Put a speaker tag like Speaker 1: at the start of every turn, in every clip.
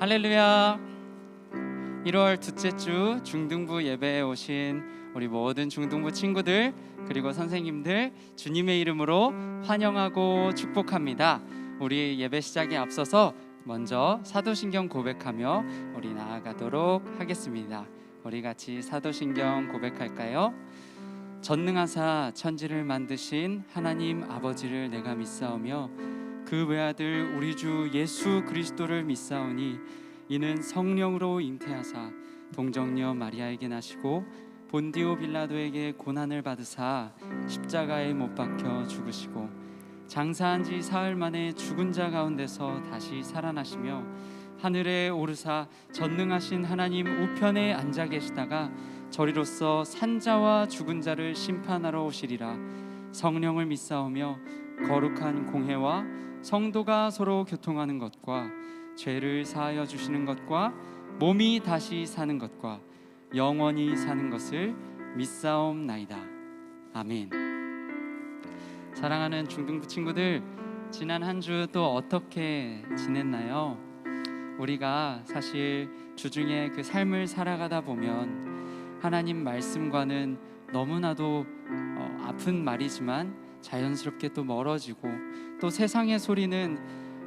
Speaker 1: 할렐루야. 1월 둘째 주 중등부 예배에 오신 우리 모든 중등부 친구들 그리고 선생님들 주님의 이름으로 환영하고 축복합니다. 우리 예배 시작에 앞서서 먼저 사도신경 고백하며 우리 나아가도록 하겠습니다. 우리 같이 사도신경 고백할까요? 전능하사 천지를 만드신 하나님 아버지를 내가 믿사오며 그 외아들 우리 주 예수 그리스도를 믿사오니 이는 성령으로 잉태하사 동정녀 마리아에게 나시고 본디오 빌라도에게 고난을 받으사 십자가에 못 박혀 죽으시고 장사한 지 사흘 만에 죽은 자 가운데서 다시 살아나시며 하늘에 오르사 전능하신 하나님 우편에 앉아 계시다가 저리로서 산자와 죽은 자를 심판하러 오시리라. 성령을 믿사오며 거룩한 공회와 성도가 서로 교통하는 것과 죄를 사하여 주시는 것과 몸이 다시 사는 것과 영원히 사는 것을 믿사옵나이다. 아멘. 사랑하는 중등부 친구들, 지난 한 주 또 어떻게 지냈나요? 우리가 사실 주중에 그 삶을 살아가다 보면 하나님 말씀과는 너무나도 아픈 말이지만 자연스럽게 또 멀어지고 또 세상의 소리는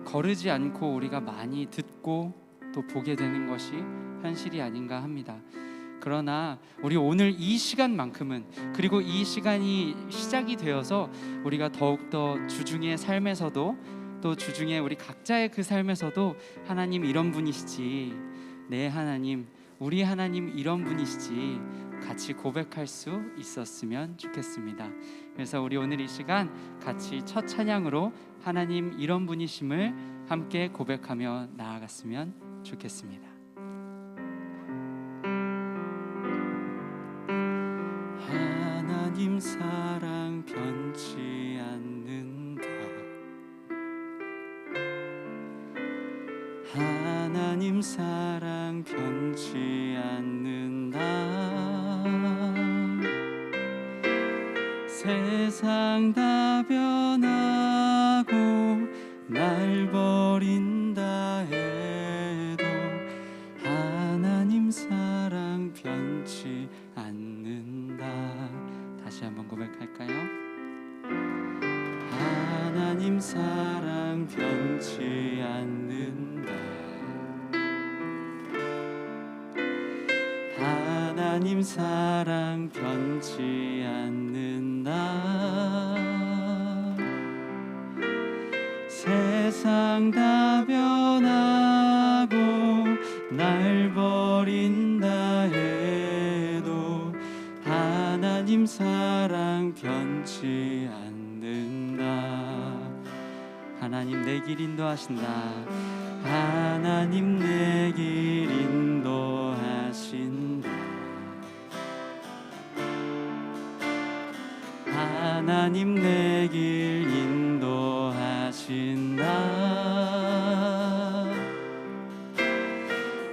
Speaker 1: 거르지 않고 우리가 많이 듣고 또 보게 되는 것이 현실이 아닌가 합니다. 그러나 우리 오늘 이 시간만큼은, 그리고 이 시간이 시작이 되어서 우리가 더욱더 주중의 삶에서도 또 주중에 우리 각자의 그 삶에서도 하나님 이런 분이시지, 내 하나님, 우리 하나님 이런 분이시지 같이 고백할 수 있었으면 좋겠습니다. 그래서 우리 오늘 이 시간 같이 첫 찬양으로 하나님 이런 분이심을 함께 고백하며 나아갔으면 좋겠습니다. 하나님 사랑 변치 않는다. 하나님 사랑 변치 않는다. 세상 다 변하고 날 버린다 해도 하나님 사랑 변치 않는다. 다시 한번 고백할까요? 하나님 사랑 변치 않는다. 하나님 사랑 변치 않는다. 세상 다 변하고 날 버린다 해도 하나님 사랑 변치 않는다. 하나님 내 길 인도하신다. 하나님 내 길 인도하신다. 하나님 내 길 인도하신다.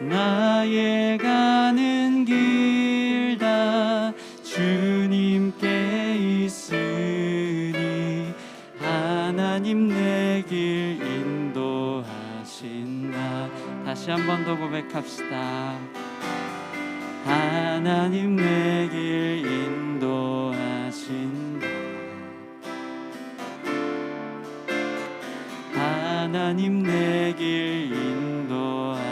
Speaker 1: 나의 가는 길 다 주님께 있으니 하나님 내 길 인도하신다. 다시 한 번 더 고백합시다. 하나님 내 길 인도하신다. 하나님 내 길 인도하신다.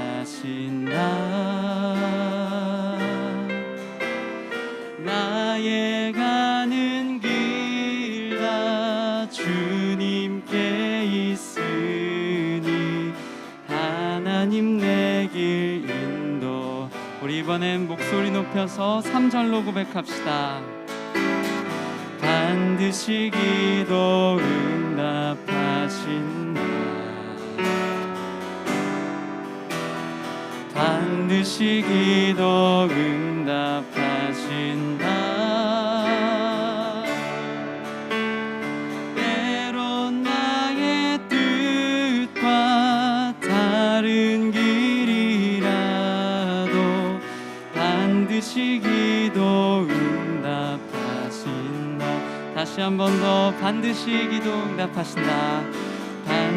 Speaker 1: 나의 가는 길 다 주님께 있으니 하나님 내 길 인도. 우리 이번엔 목소리 높여서 3절로 고백합시다. 반드시 기도 응답하신다. 반드시 기도 응답하신다. 때론 나의 뜻과 다른 길이라도 반드시 기도 응답하신다. 다시 한 번 더 반드시 기도 응답하신다.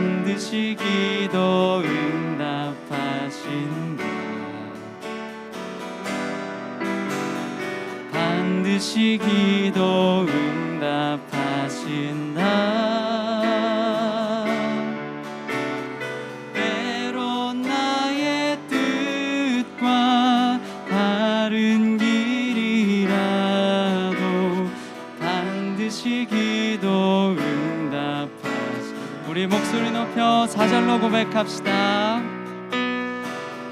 Speaker 1: 반드시 기도 응답하신다. 반드시 기도 응답하신다. 때론 나의 뜻과 다른 길이라도 반드시 기도 응답하신다. 우리 목소리 높여 4절로 고백합시다.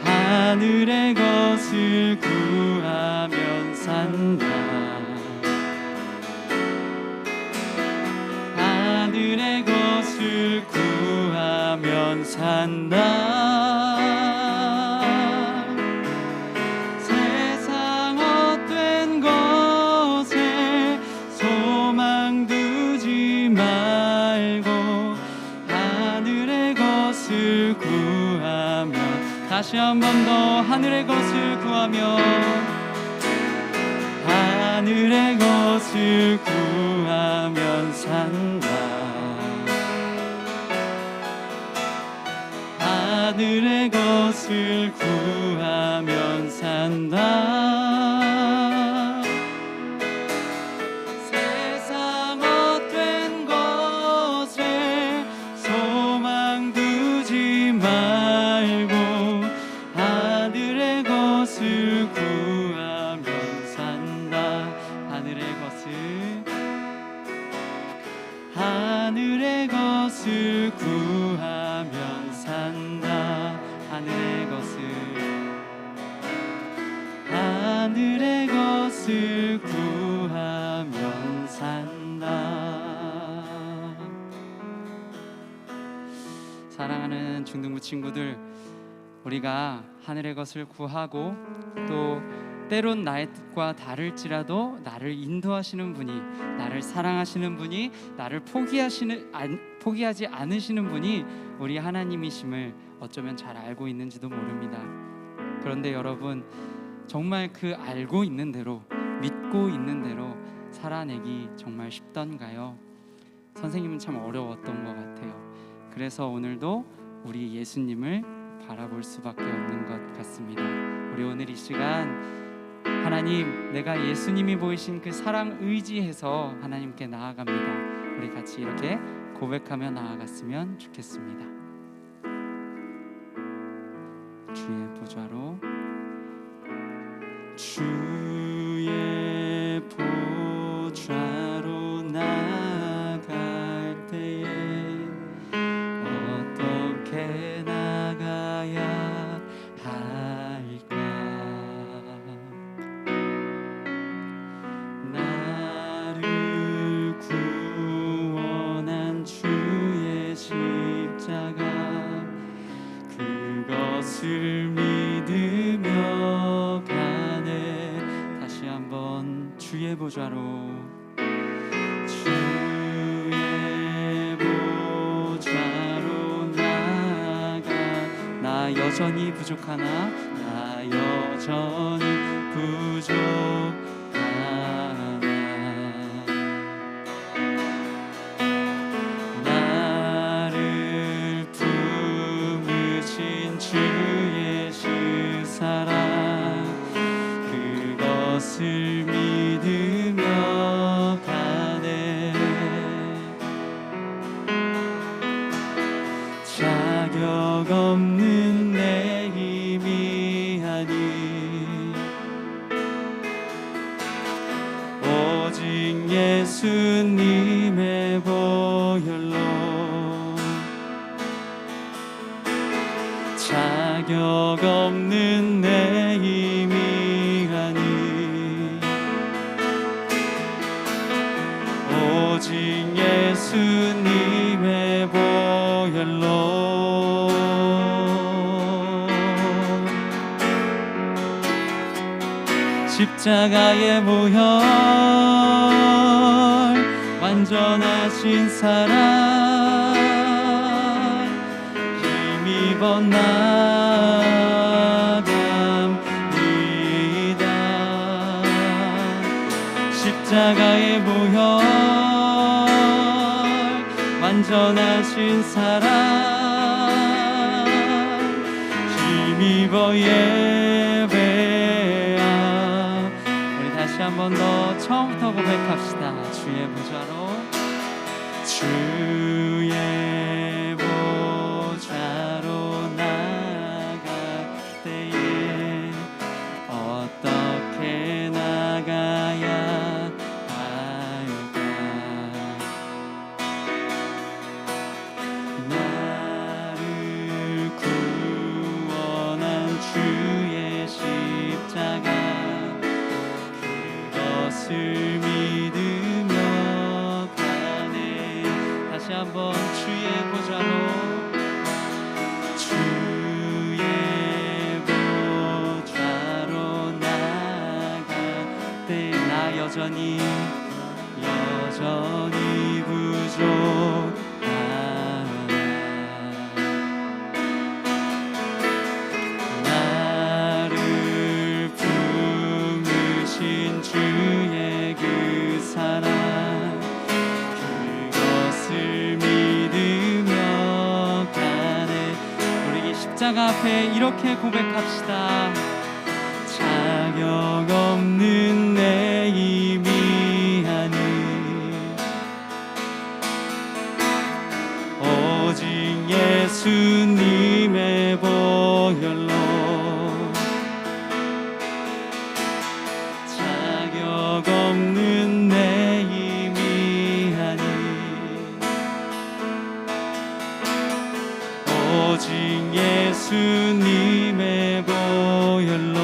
Speaker 1: 하늘의 것을 구하면 산다. 하늘의 것을 구하면 산다. 세상 헛된 것에 소망 두지 말고 하늘의 것을 구하면, 다시 한 번 더 하늘의 것을 구하면, 하늘의 것을 구하면 산다. 하늘의 것을 구하면 산다. 세상 헛된 것에 소망 두지 말고 하늘의 것을 구하면 산다. 하늘의 것을 구하면 산다. 하늘의 것을 구하면 산다. 사랑하는 중등부 친구들, 우리가 하늘의 것을 구하고 또 때론 나의 뜻과 다를지라도 나를 인도하시는 분이, 나를 사랑하시는 분이, 나를 포기하지 않으시는 분이 우리 하나님이심을 어쩌면 잘 알고 있는지도 모릅니다. 그런데 여러분, 정말 그 알고 있는 대로, 믿고 있는 대로 살아내기 정말 쉽던가요? 선생님은 참 어려웠던 것 같아요. 그래서 오늘도 우리 예수님을 바라볼 수밖에 없는 것 같습니다. 우리 오늘 이 시간 하나님, 내가 예수님이 보이신 그 사랑 의지해서 하나님께 나아갑니다. 우리 같이 이렇게 고백하며 나아갔으면 좋겠습니다. 주의 보좌로, 주의 보좌로 나아갈 때에 어떻게 나가야 할까? 나를 구원한 주의 십자가, 그것을 믿으며 가네. 다시 한번 주의 보좌로, 주의 보좌로 나아가. 나 여전히 부족하나, 나 여전히 부족하나. 나를 품으신 주의 십사랑, 그것을 믿으며 가네. 자격 없는 내 힘이 아니 오직 예수님의 보혈로, 자격 없는 내 힘이 아니 오직 예수님의 보혈로. 십자가의 보혈, 완전하신 사랑, 힘입어 나갑니다. 십자가의 보혈, 완전하신 사랑 힘입어 예배하. 우리 다시 한 번 더 처음부터 고백합시다. 주의 보좌로 주의 보좌로 나갈 때에 어떻게 나가야 할까. 나를 구원한 주의 십자가 그것을 믿으며 가네. 다시 한번 주의 보좌로 주의 보좌로 나갈 때 나 여전히 부족하나. 나를 품으신 주의 그 사랑 그것을 믿으며 가네. 우리 이 십자가 앞에 이렇게 고백합시다. 자격 없는 내 미안이 오직 예수님의 보혈로 자격 없는 내 미안이 오직 예수님의 보혈로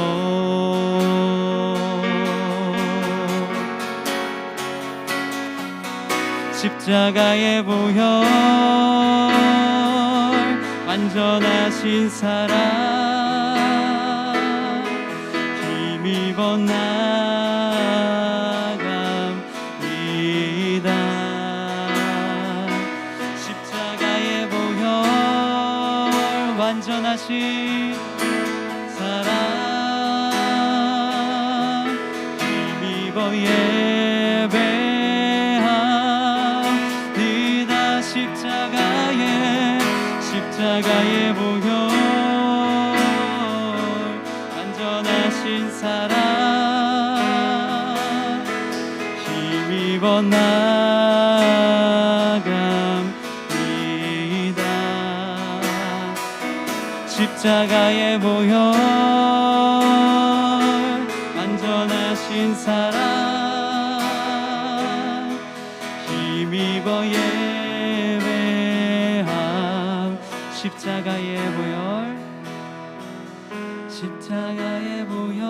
Speaker 1: 십자가의 보혈 완전하신 사랑 힘입어 나갑니다. 십자가의 보혈 완전하신 사랑 힘입어 예배합니다. 십자가의 보혈 완전하신 사랑 힘입어 나갑니다. 십자가의 보혈 완전하신 사랑 힘입어 예배함. 십자가의 보혈 십자가의 보혈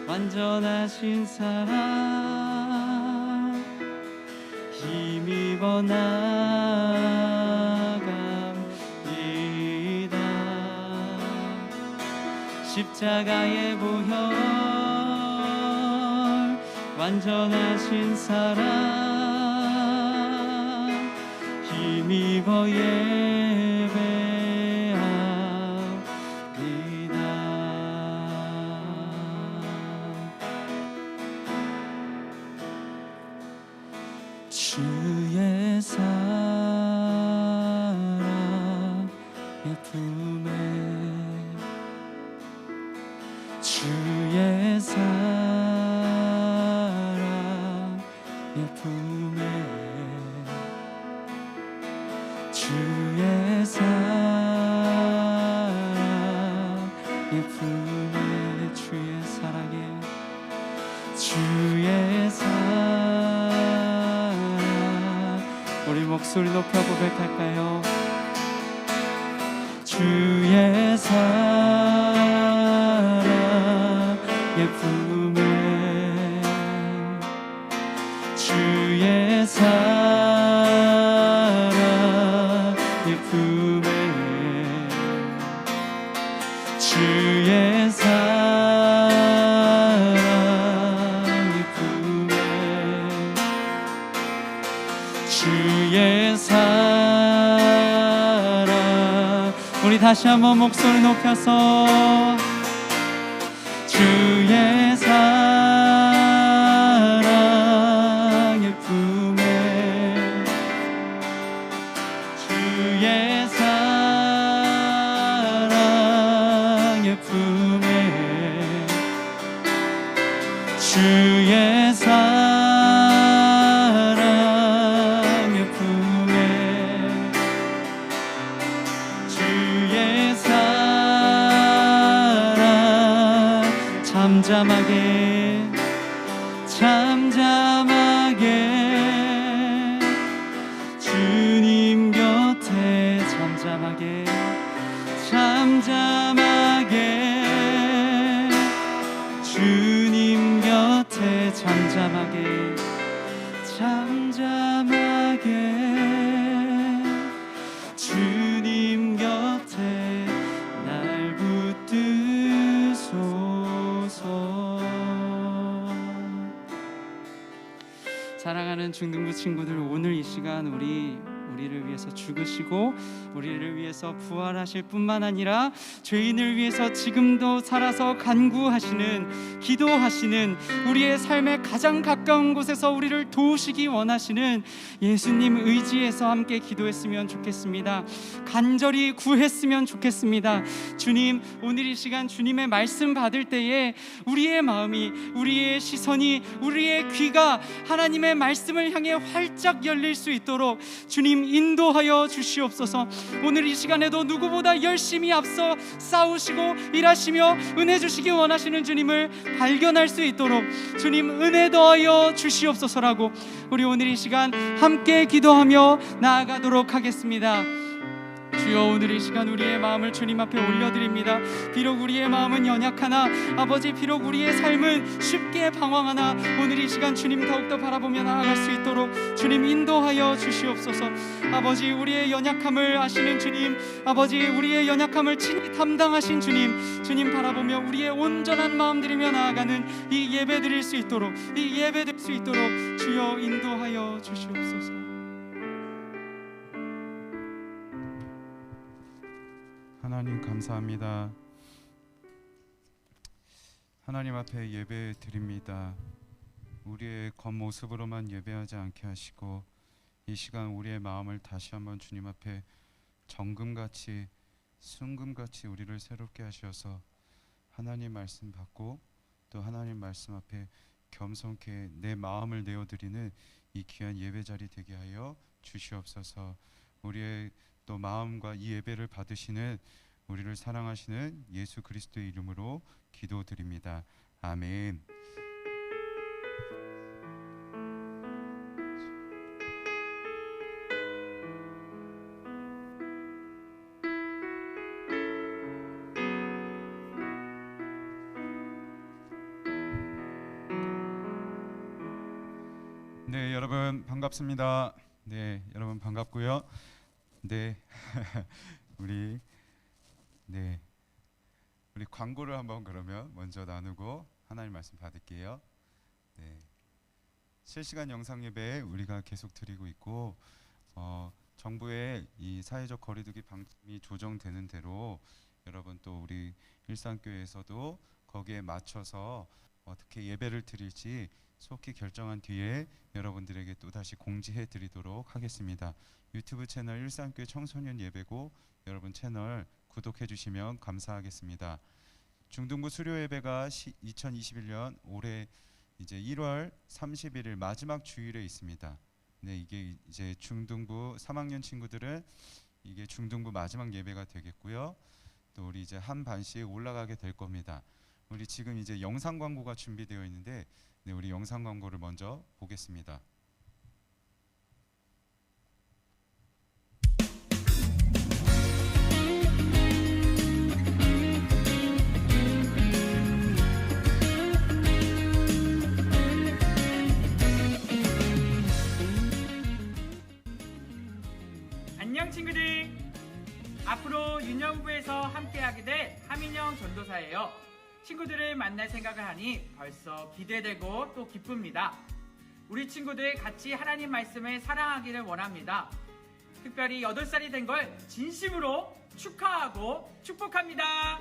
Speaker 1: 완전하신 사랑 힘입어 나갑니다. 십자가의 보혈 완전하신 사랑 힘입어 예배합니다. 주의 사랑의 품에 주의 사랑의 품에 주의 사랑의 품에 주의 사랑에 주의 사랑. 우리 목소리 높여 고백할까요? 주의 사랑의 품에 주의 사랑의 품에 주의 사랑의 품에 주의 사랑. 우리 다시 한번 목소리 높여서 주의 사랑의 품에 잠잠하게 잠잠하게 주님 곁에 잠잠하게 잠잠하게 주님 곁에 잠잠하게 잠잠하게 주님 곁에 날 붙드소서. 사랑하는 중등부 친구들, 오늘 이 시간 우리를 위해서 죽으시고 우리를 위해서 부활하실 뿐만 아니라 죄인을 위해서 지금도 살아서 간구하시는, 기도하시는, 우리의 삶의 가장 가까운 곳에서 우리를 도우시기 원하시는 예수님 의지해서 함께 기도했으면 좋겠습니다. 간절히 구했으면 좋겠습니다. 주님, 오늘 이 시간 주님의 말씀 받을 때에 우리의 마음이, 우리의 시선이, 우리의 귀가 하나님의 말씀을 향해 활짝 열릴 수 있도록 주님 인도하여 주시옵소서. 오늘 이 시간에도 누구보다 열심히 앞서 싸우시고 일하시며 은혜 주시기 원하시는 주님을 발견할 수 있도록 주님 은혜 더하여 주시옵소서라고 우리 오늘 이 시간 함께 기도하며 나아가도록 하겠습니다. 주여, 오늘 이 시간 우리의 마음을 주님 앞에 올려드립니다. 비록 우리의 마음은 연약하나 아버지, 비록 우리의 삶은 쉽게 방황하나 오늘 이 시간 주님 더욱더 바라보며 나아갈 수 있도록 주님 인도하여 주시옵소서. 아버지, 우리의 연약함을 아시는 주님, 아버지, 우리의 연약함을 친히 담당하신 주님 바라보며 우리의 온전한 마음 드리며 나아가는 이 예배 드릴 수 있도록, 이 예배 드릴 수 있도록 주여 인도하여 주시옵소서.
Speaker 2: 하나님 감사합니다. 하나님 앞에 예배 드립니다. 우리의 겉모습으로만 예배하지 않게 하시고 이 시간 우리의 마음을 다시 한번 주님 앞에 정금같이 순금같이 우리를 새롭게 하셔서 하나님 말씀 받고 또 하나님 말씀 앞에 겸손케 내 마음을 내어드리는 이 귀한 예배 자리 되게 하여 주시옵소서. 우리의 또 마음과 이 예배를 받으시는 우리를 사랑하시는 예수 그리스도의 이름으로 기도드립니다. 아멘. 네, 여러분 반갑습니다. 네, 여러분 반갑고요. 네, 우리 광고를 한번 그러면 먼저 나누고 하나님 말씀 받을게요. 네, 실시간 영상 예배 우리가 계속 드리고 있고 정부의 이 사회적 거리두기 방침이 조정되는 대로 여러분 또 우리 일산교회에서도 거기에 맞춰서 어떻게 예배를 드릴지 속히 결정한 뒤에 여러분들에게 또 다시 공지해 드리도록 하겠습니다. 유튜브 채널 일산교회 청소년 예배고 여러분 채널 구독해 주시면 감사하겠습니다. 중등부 수료 예배가 2021년 올해 이제 1월 31일 마지막 주일에 있습니다. 네, 이게 이제 중등부 3학년 친구들은 이게 중등부 마지막 예배가 되겠고요. 또 우리 이제 한 반씩 올라가게 될 겁니다. 우리 지금 이제 영상 광고가 준비되어 있는데 네, 우리 영상 광고를 먼저 보겠습니다.
Speaker 3: 안녕 친구들, 앞으로 윤영부에서 함께하게 될 하민영 전도사예요. 친구들을 만날 생각을 하니 벌써 기대되고 또 기쁩니다. 우리 친구들 같이 하나님 말씀을 사랑하기를 원합니다. 특별히 8살이 된 걸 진심으로 축하하고 축복합니다.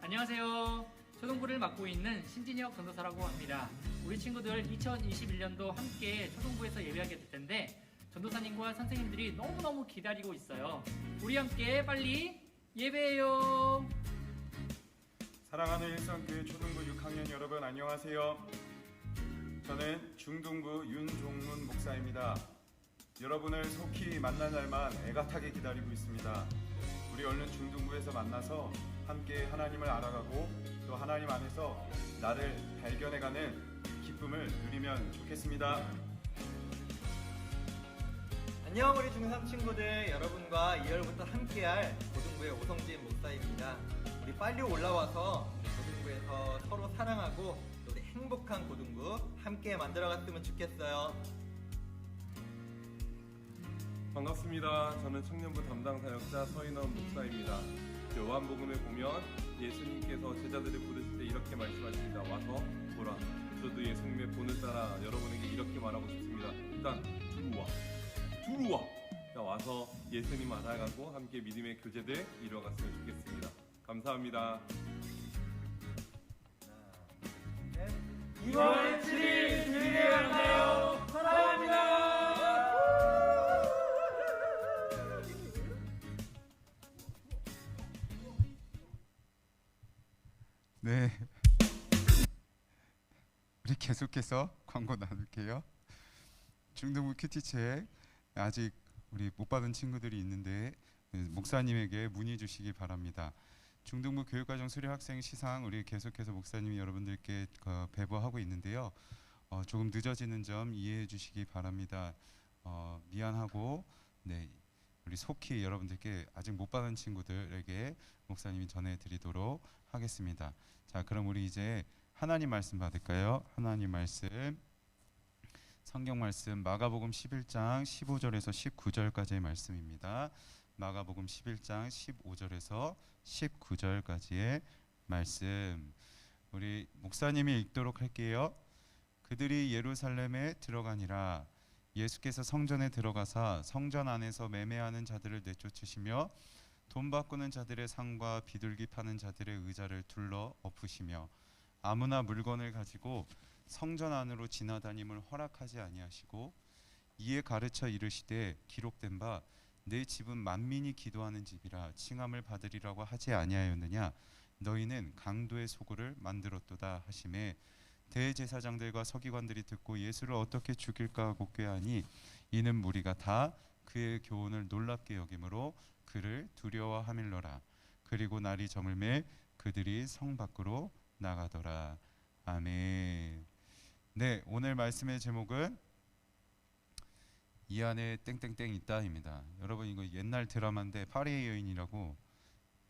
Speaker 4: 안녕하세요. 초등부를 맡고 있는 신진혁 전도사라고 합니다. 우리 친구들 2021년도 함께 초등부에서 예배하게 될 텐데 전도사님과 선생님들이 너무너무 기다리고 있어요. 우리 함께 빨리 예배해요.
Speaker 5: 사랑하는 일산교회 초등부 6학년 여러분 안녕하세요. 저는 중등부 윤종문 목사입니다. 여러분을 속히 만날 날만 애가타게 기다리고 있습니다. 우리 얼른 중등부에서 만나서 함께 하나님을 알아가고 또 하나님 안에서 나를 발견해가는 기쁨을 누리면 좋겠습니다.
Speaker 6: 안녕 우리 중3 친구들, 여러분과 2월부터 함께할 고등부의 오성진 목사입니다. 우리 빨리 올라와서 고등부에서 서로 사랑하고 또 우리 행복한 고등부 함께 만들어갔으면 좋겠어요.
Speaker 7: 반갑습니다. 저는 청년부 담당 사역자 서인원 목사입니다. 요한복음에 보면 예수님께서 제자들을 부르실 때 이렇게 말씀하십니다. 와서 보라. 저도 예수님의 본을 따라 여러분에게 이렇게 말하고 싶습니다. 일단 두루와 와서 예수님 알아가고 함께 믿음의 교제들 이루어갔으면 좋겠습니다. 감사합니다.
Speaker 3: 2월 7일 주일에 만나요. 사랑합니다.
Speaker 2: 네. 우리 계속해서 광고 나눌게요. 중등부 큐티책 아직 우리 못 받은 친구들이 있는데 목사님에게 문의 주시기 바랍니다. 중등부 교육과정 수료학생 시상 우리 계속해서 목사님이 여러분들께 배부하고 있는데요. 조금 늦어지는 점 이해해 주시기 바랍니다. 미안하고 네, 우리 속히 여러분들께 아직 못 받은 친구들에게 목사님이 전해드리도록 하겠습니다. 자, 그럼 우리 이제 하나님 말씀 받을까요? 하나님 말씀, 성경 말씀 마가복음 11장 15절에서 19절까지의 말씀입니다. 마가복음 11장 15절에서 19절까지의 말씀 우리 목사님이 읽도록 할게요. 그들이 예루살렘에 들어가니라. 예수께서 성전에 들어가사 성전 안에서 매매하는 자들을 내쫓으시며 돈 바꾸는 자들의 상과 비둘기 파는 자들의 의자를 둘러 엎으시며 아무나 물건을 가지고 성전 안으로 지나다님을 허락하지 아니하시고 이에 가르쳐 이르시되 기록된 바 내 집은 만민이 기도하는 집이라 칭함을 받으리라고 하지 아니하였느냐. 너희는 강도의 소굴을 만들었도다 하시매 대제사장들과 서기관들이 듣고 예수를 어떻게 죽일까 하고 꾀하니 이는 무리가 다 그의 교훈을 놀랍게 여김으로 그를 두려워하밀러라. 그리고 날이 저물매 그들이 성 밖으로 나가더라. 아멘. 네, 오늘 말씀의 제목은 이 안에 땡땡땡 있다입니다. 여러분 이거 옛날 드라마인데 파리의 여인이라고,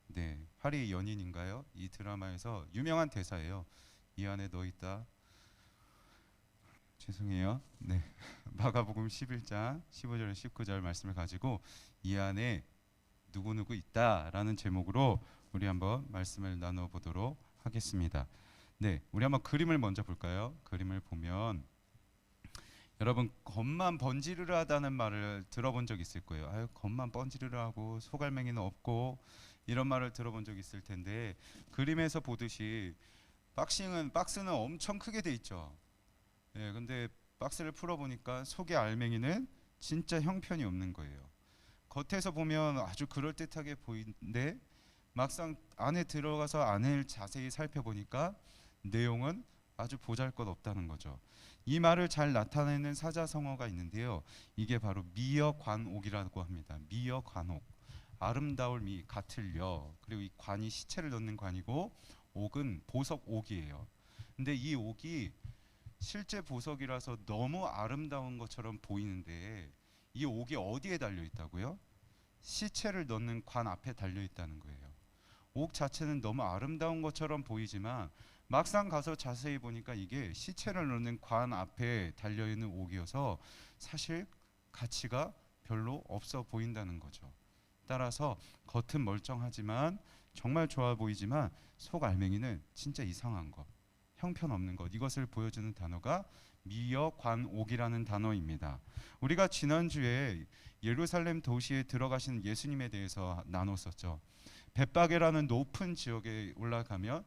Speaker 2: 네, 파리의 연인인가요? 이 드라마에서 유명한 대사예요. 이 안에 너 있다. 죄송해요. 네, 마가복음 11장 15절 19절 말씀을 가지고 이 안에 누구누구 있다라는 제목으로 우리 한번 말씀을 나눠보도록 하겠습니다. 네, 우리 한번 그림을 먼저 볼까요? 그림을 보면 여러분 겉만 번지르르하다는 말을 들어본 적 있을 거예요. 아유, 겉만 번지르르하고 소갈맹이는 없고 이런 말을 들어본 적 있을 텐데 그림에서 보듯이 박스는 엄청 크게 돼 있죠. 네, 근데 박스를 풀어보니까 속의 알맹이는 진짜 형편이 없는 거예요. 겉에서 보면 아주 그럴듯하게 보이는데 막상 안에 들어가서 안을 자세히 살펴보니까 내용은 아주 보잘것없다는 거죠. 이 말을 잘 나타내는 사자성어가 있는데요. 이게 바로 미여관옥이라고 합니다. 미여관옥. 아름다울 미, 같을려. 그리고 이 관이 시체를 넣는 관이고 옥은 보석옥이에요. 근데 이 옥이 실제 보석이라서 너무 아름다운 것처럼 보이는데 이 옥이 어디에 달려 있다고요? 시체를 넣는 관 앞에 달려 있다는 거예요. 옥 자체는 너무 아름다운 것처럼 보이지만 막상 가서 자세히 보니까 이게 시체를 넣는 관 앞에 달려있는 옥이어서 사실 가치가 별로 없어 보인다는 거죠. 따라서 겉은 멀쩡하지만 정말 좋아 보이지만 속 알맹이는 진짜 이상한 것, 형편없는 것, 이것을 보여주는 단어가 미여관옥이라는 단어입니다. 우리가 지난주에 예루살렘 도시에 들어가신 예수님에 대해서 나눴었죠. 벳바게라는 높은 지역에 올라가면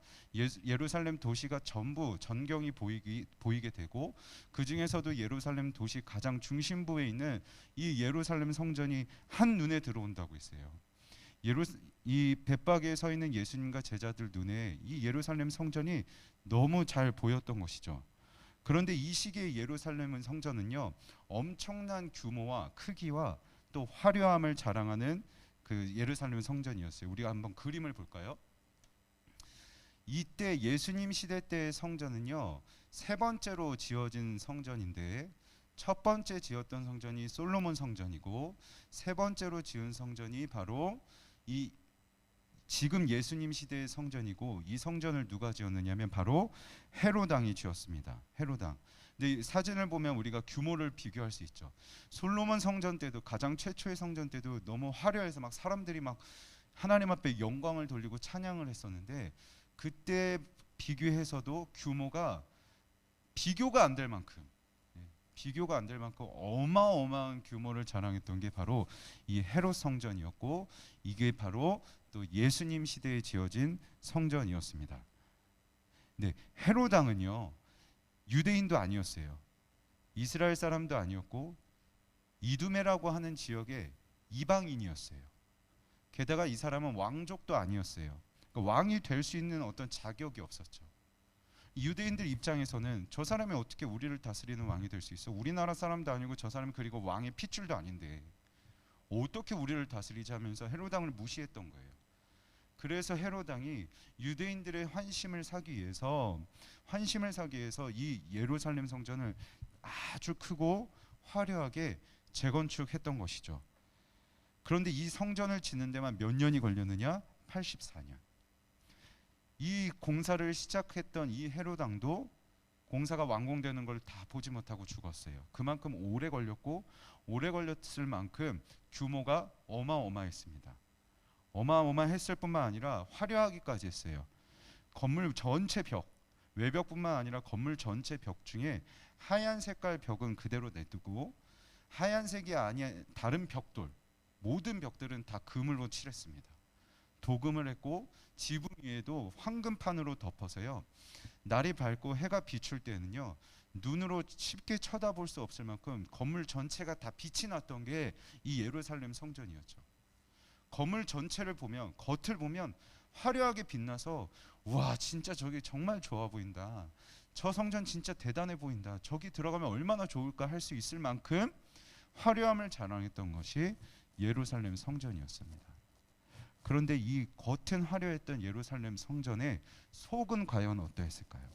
Speaker 2: 예루살렘 도시가 전부 전경이 보이게 되고 그 중에서도 예루살렘 도시 가장 중심부에 있는 이 예루살렘 성전이 한눈에 들어온다고 했어요. 이 벳바게에 서 있는 예수님과 제자들 눈에 이 예루살렘 성전이 너무 잘 보였던 것이죠. 그런데 이 시기의 예루살렘 성전은요, 엄청난 규모와 크기와 또 화려함을 자랑하는 그 예루살렘 성전이었어요. 우리가 한번 그림을 볼까요? 이때 예수님 시대 때의 성전은요, 세 번째로 지어진 성전인데, 첫 번째 지었던 성전이 솔로몬 성전이고, 세 번째로 지은 성전이 바로 이 지금 예수님 시대의 성전이고, 이 성전을 누가 지었느냐면 바로 헤롯 왕이 지었습니다. 헤롯 왕. 근데 이 사진을 보면 우리가 규모를 비교할 수 있죠. 솔로몬 성전 때도, 가장 최초의 성전 때도 너무 화려해서 막 사람들이 막 하나님 앞에 영광을 돌리고 찬양을 했었는데, 그때 비교해서도 규모가 비교가 안 될 만큼, 비교가 안 될 만큼 어마어마한 규모를 자랑했던 게 바로 이 헤롯 성전이었고, 이게 바로 또 예수님 시대에 지어진 성전이었습니다. 네, 헤롯 왕은요, 유대인도 아니었어요. 이스라엘 사람도 아니었고, 이두메라고 하는 지역의 이방인이었어요. 게다가 이 사람은 왕족도 아니었어요. 그러니까 왕이 될 수 있는 어떤 자격이 없었죠. 유대인들 입장에서는 저 사람이 어떻게 우리를 다스리는 왕이 될 수 있어? 우리나라 사람도 아니고 저 사람이 그리고 왕의 핏줄도 아닌데 어떻게 우리를 다스리지 하면서 헤롯 왕을 무시했던 거예요. 그래서 헤롯 왕이 유대인들의 환심을 사기 위해서 이 예루살렘 성전을 아주 크고 화려하게 재건축했던 것이죠. 그런데 이 성전을 짓는 데만 몇 년이 걸렸느냐? 84년. 이 공사를 시작했던 이 헤롯 왕도 공사가 완공되는 걸 다 보지 못하고 죽었어요. 그만큼 오래 걸렸고, 오래 걸렸을 만큼 규모가 어마어마했습니다. 어마어마했을 뿐만 아니라 화려하기까지 했어요. 건물 전체 벽, 외벽뿐만 아니라 건물 전체 벽 중에 하얀 색깔 벽은 그대로 내두고, 하얀색이 아닌 다른 벽돌, 모든 벽들은 다 금으로 칠했습니다. 도금을 했고, 지붕 위에도 황금판으로 덮어서요, 날이 밝고 해가 비출 때는요, 눈으로 쉽게 쳐다볼 수 없을 만큼 건물 전체가 다 빛이 났던 게 이 예루살렘 성전이었죠. 건물 전체를 보면, 겉을 보면 화려하게 빛나서, 와, 진짜 저기 정말 좋아 보인다, 저 성전 진짜 대단해 보인다, 저기 들어가면 얼마나 좋을까 할 수 있을 만큼 화려함을 자랑했던 것이 예루살렘 성전이었습니다. 그런데 이 겉은 화려했던 예루살렘 성전의 속은 과연 어떠했을까요?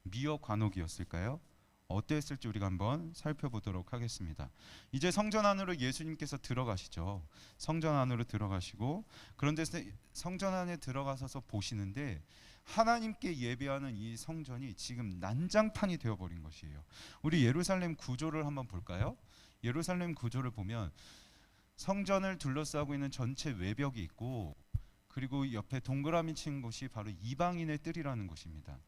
Speaker 2: 미어 관옥이었을까요? 어떠했을지 우리가 한번 살펴보도록 하겠습니다. 이제 성전 안으로 예수님께서 들어가시죠. 성전 안으로 들어가시고, 그런데 성전 안에 들어가셔서 보시는데 하나님께 예배하는 이 성전이 지금 난장판이 되어버린 것이에요. 우리 예루살렘 구조를 한번 볼까요? 예루살렘 구조를 보면 성전을 둘러싸고 있는 전체 외벽이 있고, 그리고 옆에 동그라미 친 곳이 바로 이방인의 뜰이라는 곳입니다.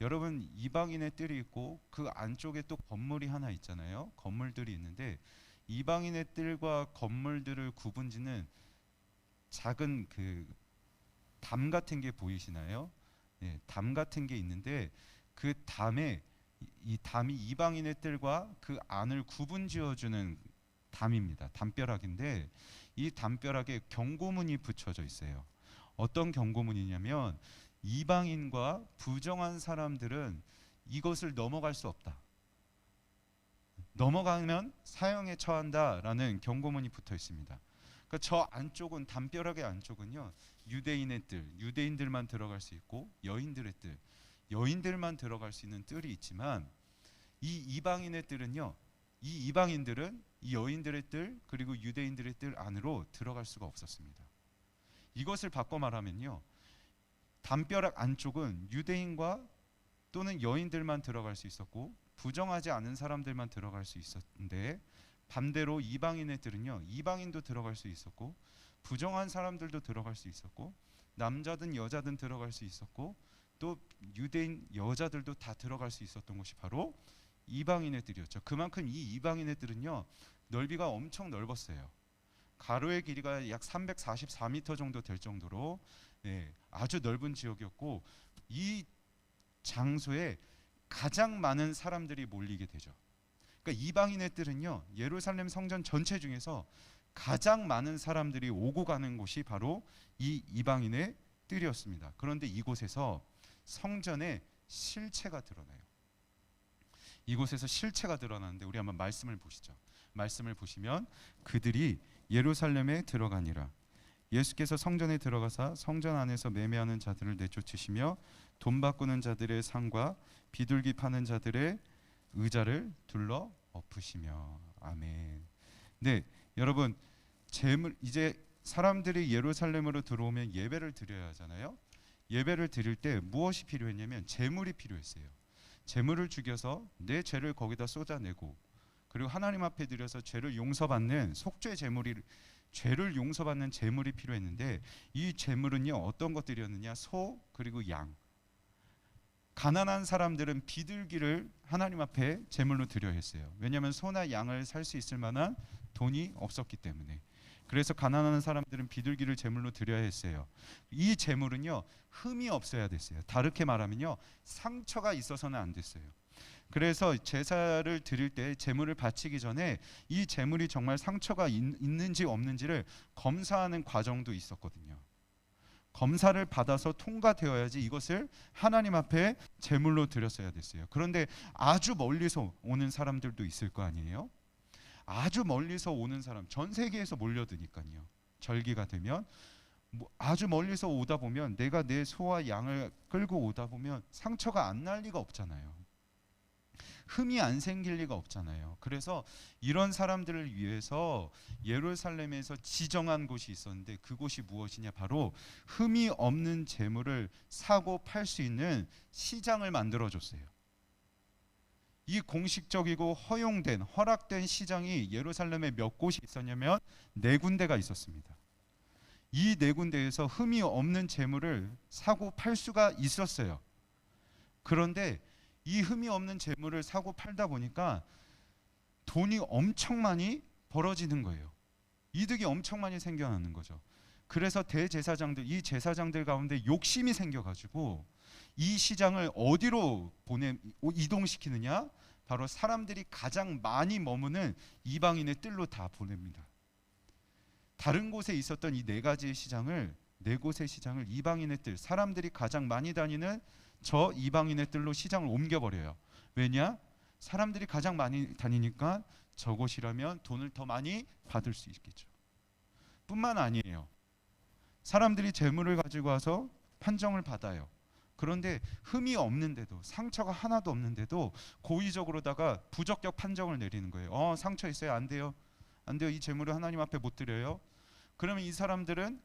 Speaker 2: 여러분, 이방인의 뜰이 있고 그 안쪽에 또 건물이 하나 있잖아요. 건물들이 있는데, 이방인의 뜰과 건물들을 구분짓는 작은 그 담 같은 게 보이시나요? 네, 담 같은 게 있는데, 그 담에, 이 담이 이방인의 뜰과 그 안을 구분지어주는 담입니다. 담벼락인데, 이 담벼락에 경고문이 붙여져 있어요. 어떤 경고문이냐면, 이방인과 부정한 사람들은 이것을 넘어갈 수 없다, 넘어가면 사형에 처한다라는 경고문이 붙어 있습니다. 그러니까 저 안쪽은, 담벼락의 안쪽은요, 유대인의 뜰, 유대인들만 들어갈 수 있고, 여인들의 뜰, 여인들만 들어갈 수 있는 뜰이 있지만, 이 이방인의 뜰은요, 이 이방인들은 이 여인들의 뜰, 그리고 유대인들의 뜰 안으로 들어갈 수가 없었습니다. 이것을 바꿔 말하면요, 담벼락 안쪽은 유대인과 또는 여인들만 들어갈 수 있었고, 부정하지 않은 사람들만 들어갈 수 있었는데, 반대로 이방인의 뜰은요, 이방인도 들어갈 수 있었고, 부정한 사람들도 들어갈 수 있었고, 남자든 여자든 들어갈 수 있었고, 또 유대인 여자들도 다 들어갈 수 있었던 곳이 바로 이방인의 뜰이었죠. 그만큼 이 이방인의 뜰은요, 넓이가 엄청 넓었어요. 가로의 길이가 약 344m 정도 될 정도로, 네, 아주 넓은 지역이었고, 이 장소에 가장 많은 사람들이 몰리게 되죠. 그러니까 이방인의 뜰은요, 예루살렘 성전 전체 중에서 가장 많은 사람들이 오고 가는 곳이 바로 이 이방인의 뜰이었습니다. 그런데 이곳에서 성전의 실체가 드러나요. 이곳에서 실체가 드러나는데, 우리 한번 말씀을 보시죠. 말씀을 보시면 그들이 예루살렘에 들어가니라. 예수께서 성전에 들어가사 성전 안에서 매매하는 자들을 내쫓으시며 돈 바꾸는 자들의 상과 비둘기 파는 자들의 의자를 둘러 엎으시며. 아멘. 네, 여러분, 재물, 이제 사람들이 예루살렘으로 들어오면 예배를 드려야 하잖아요. 예배를 드릴 때 무엇이 필요했냐면 재물이 필요했어요. 재물을 죽여서 내 죄를 거기다 쏟아내고, 그리고 하나님 앞에 드려서 죄를 용서받는 속죄 제물이, 죄를 용서받는 제물이 필요했는데, 이 제물은요 어떤 것들이었느냐? 소 그리고 양. 가난한 사람들은 비둘기를 하나님 앞에 제물로 드려야 했어요. 왜냐하면 소나 양을 살 수 있을 만한 돈이 없었기 때문에. 그래서 가난한 사람들은 비둘기를 제물로 드려야 했어요. 이 제물은요 흠이 없어야 됐어요. 다르게 말하면요 상처가 있어서는 안 됐어요. 그래서 제사를 드릴 때 제물을 바치기 전에 이 제물이 정말 상처가 있는지 없는지를 검사하는 과정도 있었거든요. 검사를 받아서 통과되어야지 이것을 하나님 앞에 제물로 드렸어야 됐어요. 그런데 아주 멀리서 오는 사람들도 있을 거 아니에요. 아주 멀리서 오는 사람, 전 세계에서 몰려드니까요. 절기가 되면 아주 멀리서 오다 보면, 내가 내 소와 양을 끌고 오다 보면 상처가 안 날 리가 없잖아요. 흠이 안 생길 리가 없잖아요. 그래서 이런 사람들을 위해서 예루살렘에서 지정한 곳이 있었는데, 그곳이 무엇이냐? 바로 흠이 없는 재물을 사고 팔 수 있는 시장을 만들어줬어요. 이 공식적이고 허용된, 허락된 시장이 예루살렘에 몇 곳이 있었냐면 4군데가 있었습니다. 이 4군데에서 흠이 없는 재물을 사고 팔 수가 있었어요. 그런데 이 흠이 없는 재물을 사고 팔다 보니까 돈이 엄청 많이 벌어지는 거예요. 이득이 엄청 많이 생겨나는 거죠. 그래서 대제사장들, 이 제사장들 가운데 욕심이 생겨가지고 이 시장을 어디로 이동시키느냐? 바로 사람들이 가장 많이 머무는 이방인의 뜰로 다 보냅니다. 다른 곳에 있었던 이 4가지의 시장을, 4곳의 시장을 이방인의 뜰, 사람들이 가장 많이 다니는 저 이방인의 뜰로 시장을 옮겨버려요. 왜냐? 사람들이 가장 많이 다니니까 저곳이라면 돈을 더 많이 받을 수 있겠죠. 뿐만 아니에요. 사람들이 재물을 가지고 와서 판정을 받아요. 그런데 흠이 없는데도, 상처가 하나도 없는데도 고의적으로다가 부적격 판정을 내리는 거예요. 상처 있어요? 안 돼요. 안 돼요. 이 재물을 하나님 앞에 못 드려요. 그러면 이 사람들은,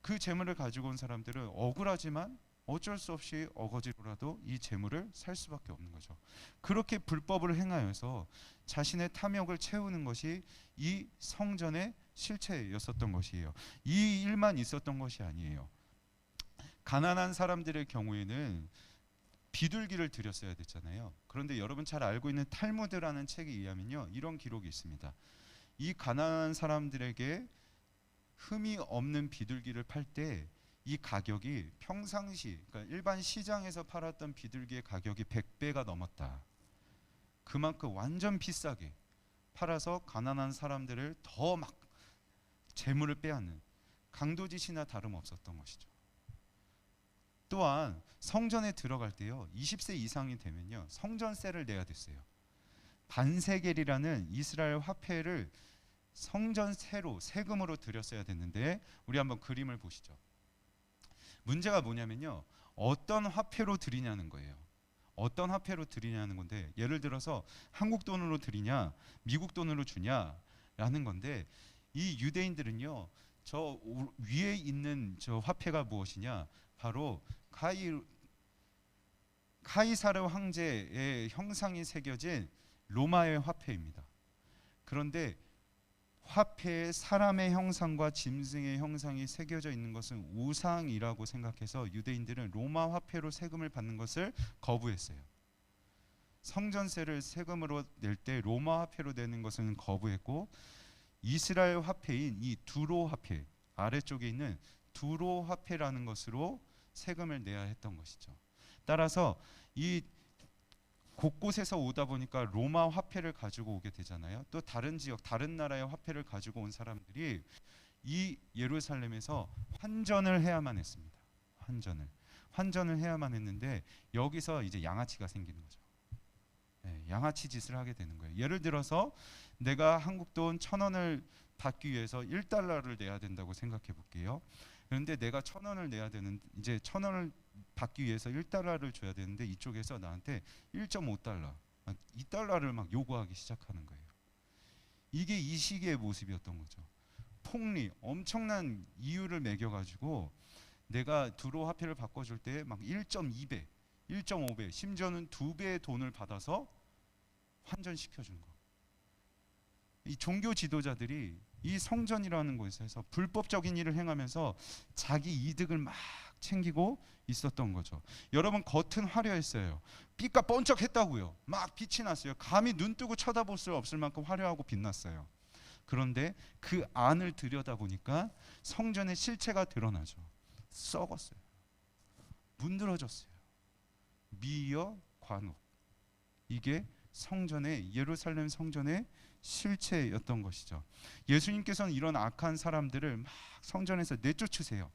Speaker 2: 그 재물을 가지고 온 사람들은 억울하지만 어쩔 수 없이 어거지로라도 이 재물을 살 수밖에 없는 거죠. 그렇게 불법을 행하여서 자신의 탐욕을 채우는 것이 이 성전의 실체였었던 것이에요. 이 일만 있었던 것이 아니에요. 가난한 사람들의 경우에는 비둘기를 드렸어야 됐잖아요. 그런데 여러분 잘 알고 있는 탈무드라는 책에 의하면요, 이런 기록이 있습니다. 이 가난한 사람들에게 흠이 없는 비둘기를 팔 때 이 가격이 평상시, 그러니까 일반 시장에서 팔았던 비둘기의 가격이 100배가 넘었다. 그만큼 완전 비싸게 팔아서 가난한 사람들을 더 막 재물을 빼앗는, 강도짓이나 다름없었던 것이죠. 또한 성전에 들어갈 때요, 20세 이상이 되면요 성전세를 내야 됐어요. 반세겔이라는 이스라엘 화폐를 성전세로, 세금으로 드렸어야 됐는데, 우리 한번 그림을 보시죠. 문제가 뭐냐면요, 어떤 화폐로 드리냐는 거예요. 어떤 화폐로 드리냐는 건데, 예를 들어서 한국 돈으로 드리냐, 미국 돈으로 주냐라는 건데, 이 유대인들은요, 저 위에 있는 저 화폐가 무엇이냐, 바로 카이사르 황제의 형상이 새겨진 로마의 화폐입니다. 그런데 화폐에 사람의 형상과 짐승의 형상이 새겨져 있는 것은 우상이라고 생각해서 유대인들은 로마 화폐로 세금을 받는 것을 거부했어요. 성전세를 세금으로 낼 때 로마 화폐로 내는 것은 거부했고, 이스라엘 화폐인 이 두로 화폐, 아래쪽에 있는 두로 화폐라는 것으로 세금을 내야 했던 것이죠. 따라서 이 곳곳에서 오다 보니까 로마 화폐를 가지고 오게 되잖아요. 또 다른 지역, 다른 나라의 화폐를 가지고 온 사람들이 이 예루살렘에서 환전을 해야만 했습니다. 환전을 해야만 했는데, 여기서 이제 양아치가 생기는 거죠. 양아치 짓을 하게 되는 거예요. 예를 들어서 내가 한국 돈 1,000원을 받기 위해서 1달러를 내야 된다고 생각해 볼게요. 그런데 내가 1,000원을 내야 되는, 이제 1,000원을 받기 위해서 1달러를 줘야 되는데 이쪽에서 나한테 1.5달러, 2달러를 막 요구하기 시작하는 거예요. 이게 이 시기의 모습이었던 거죠. 폭리, 엄청난 이유를 매겨가지고 내가 두로 화폐를 바꿔줄 때 막 1.2배, 1.5배, 심지어는 2배의 돈을 받아서 환전시켜준 거. 이 종교 지도자들이 이 성전이라는 곳에서 불법적인 일을 행하면서 자기 이득을 막 챙기고 있었던 거죠. 여러분, 겉은 화려했어요. 빛과 번쩍했다고요. 막 빛이 났어요. 감히 눈 뜨고 쳐다볼 수 없을 만큼 화려하고 빛났어요. 그런데 그 안을 들여다보니까 성전의 실체가 드러나죠. 썩었어요. 문드러졌어요. 미어 관옥. 이게 성전의, 예루살렘 성전의 실체였던 것이죠. 예수님께서는 이런 악한 사람들을 막 성전에서 내쫓으세요.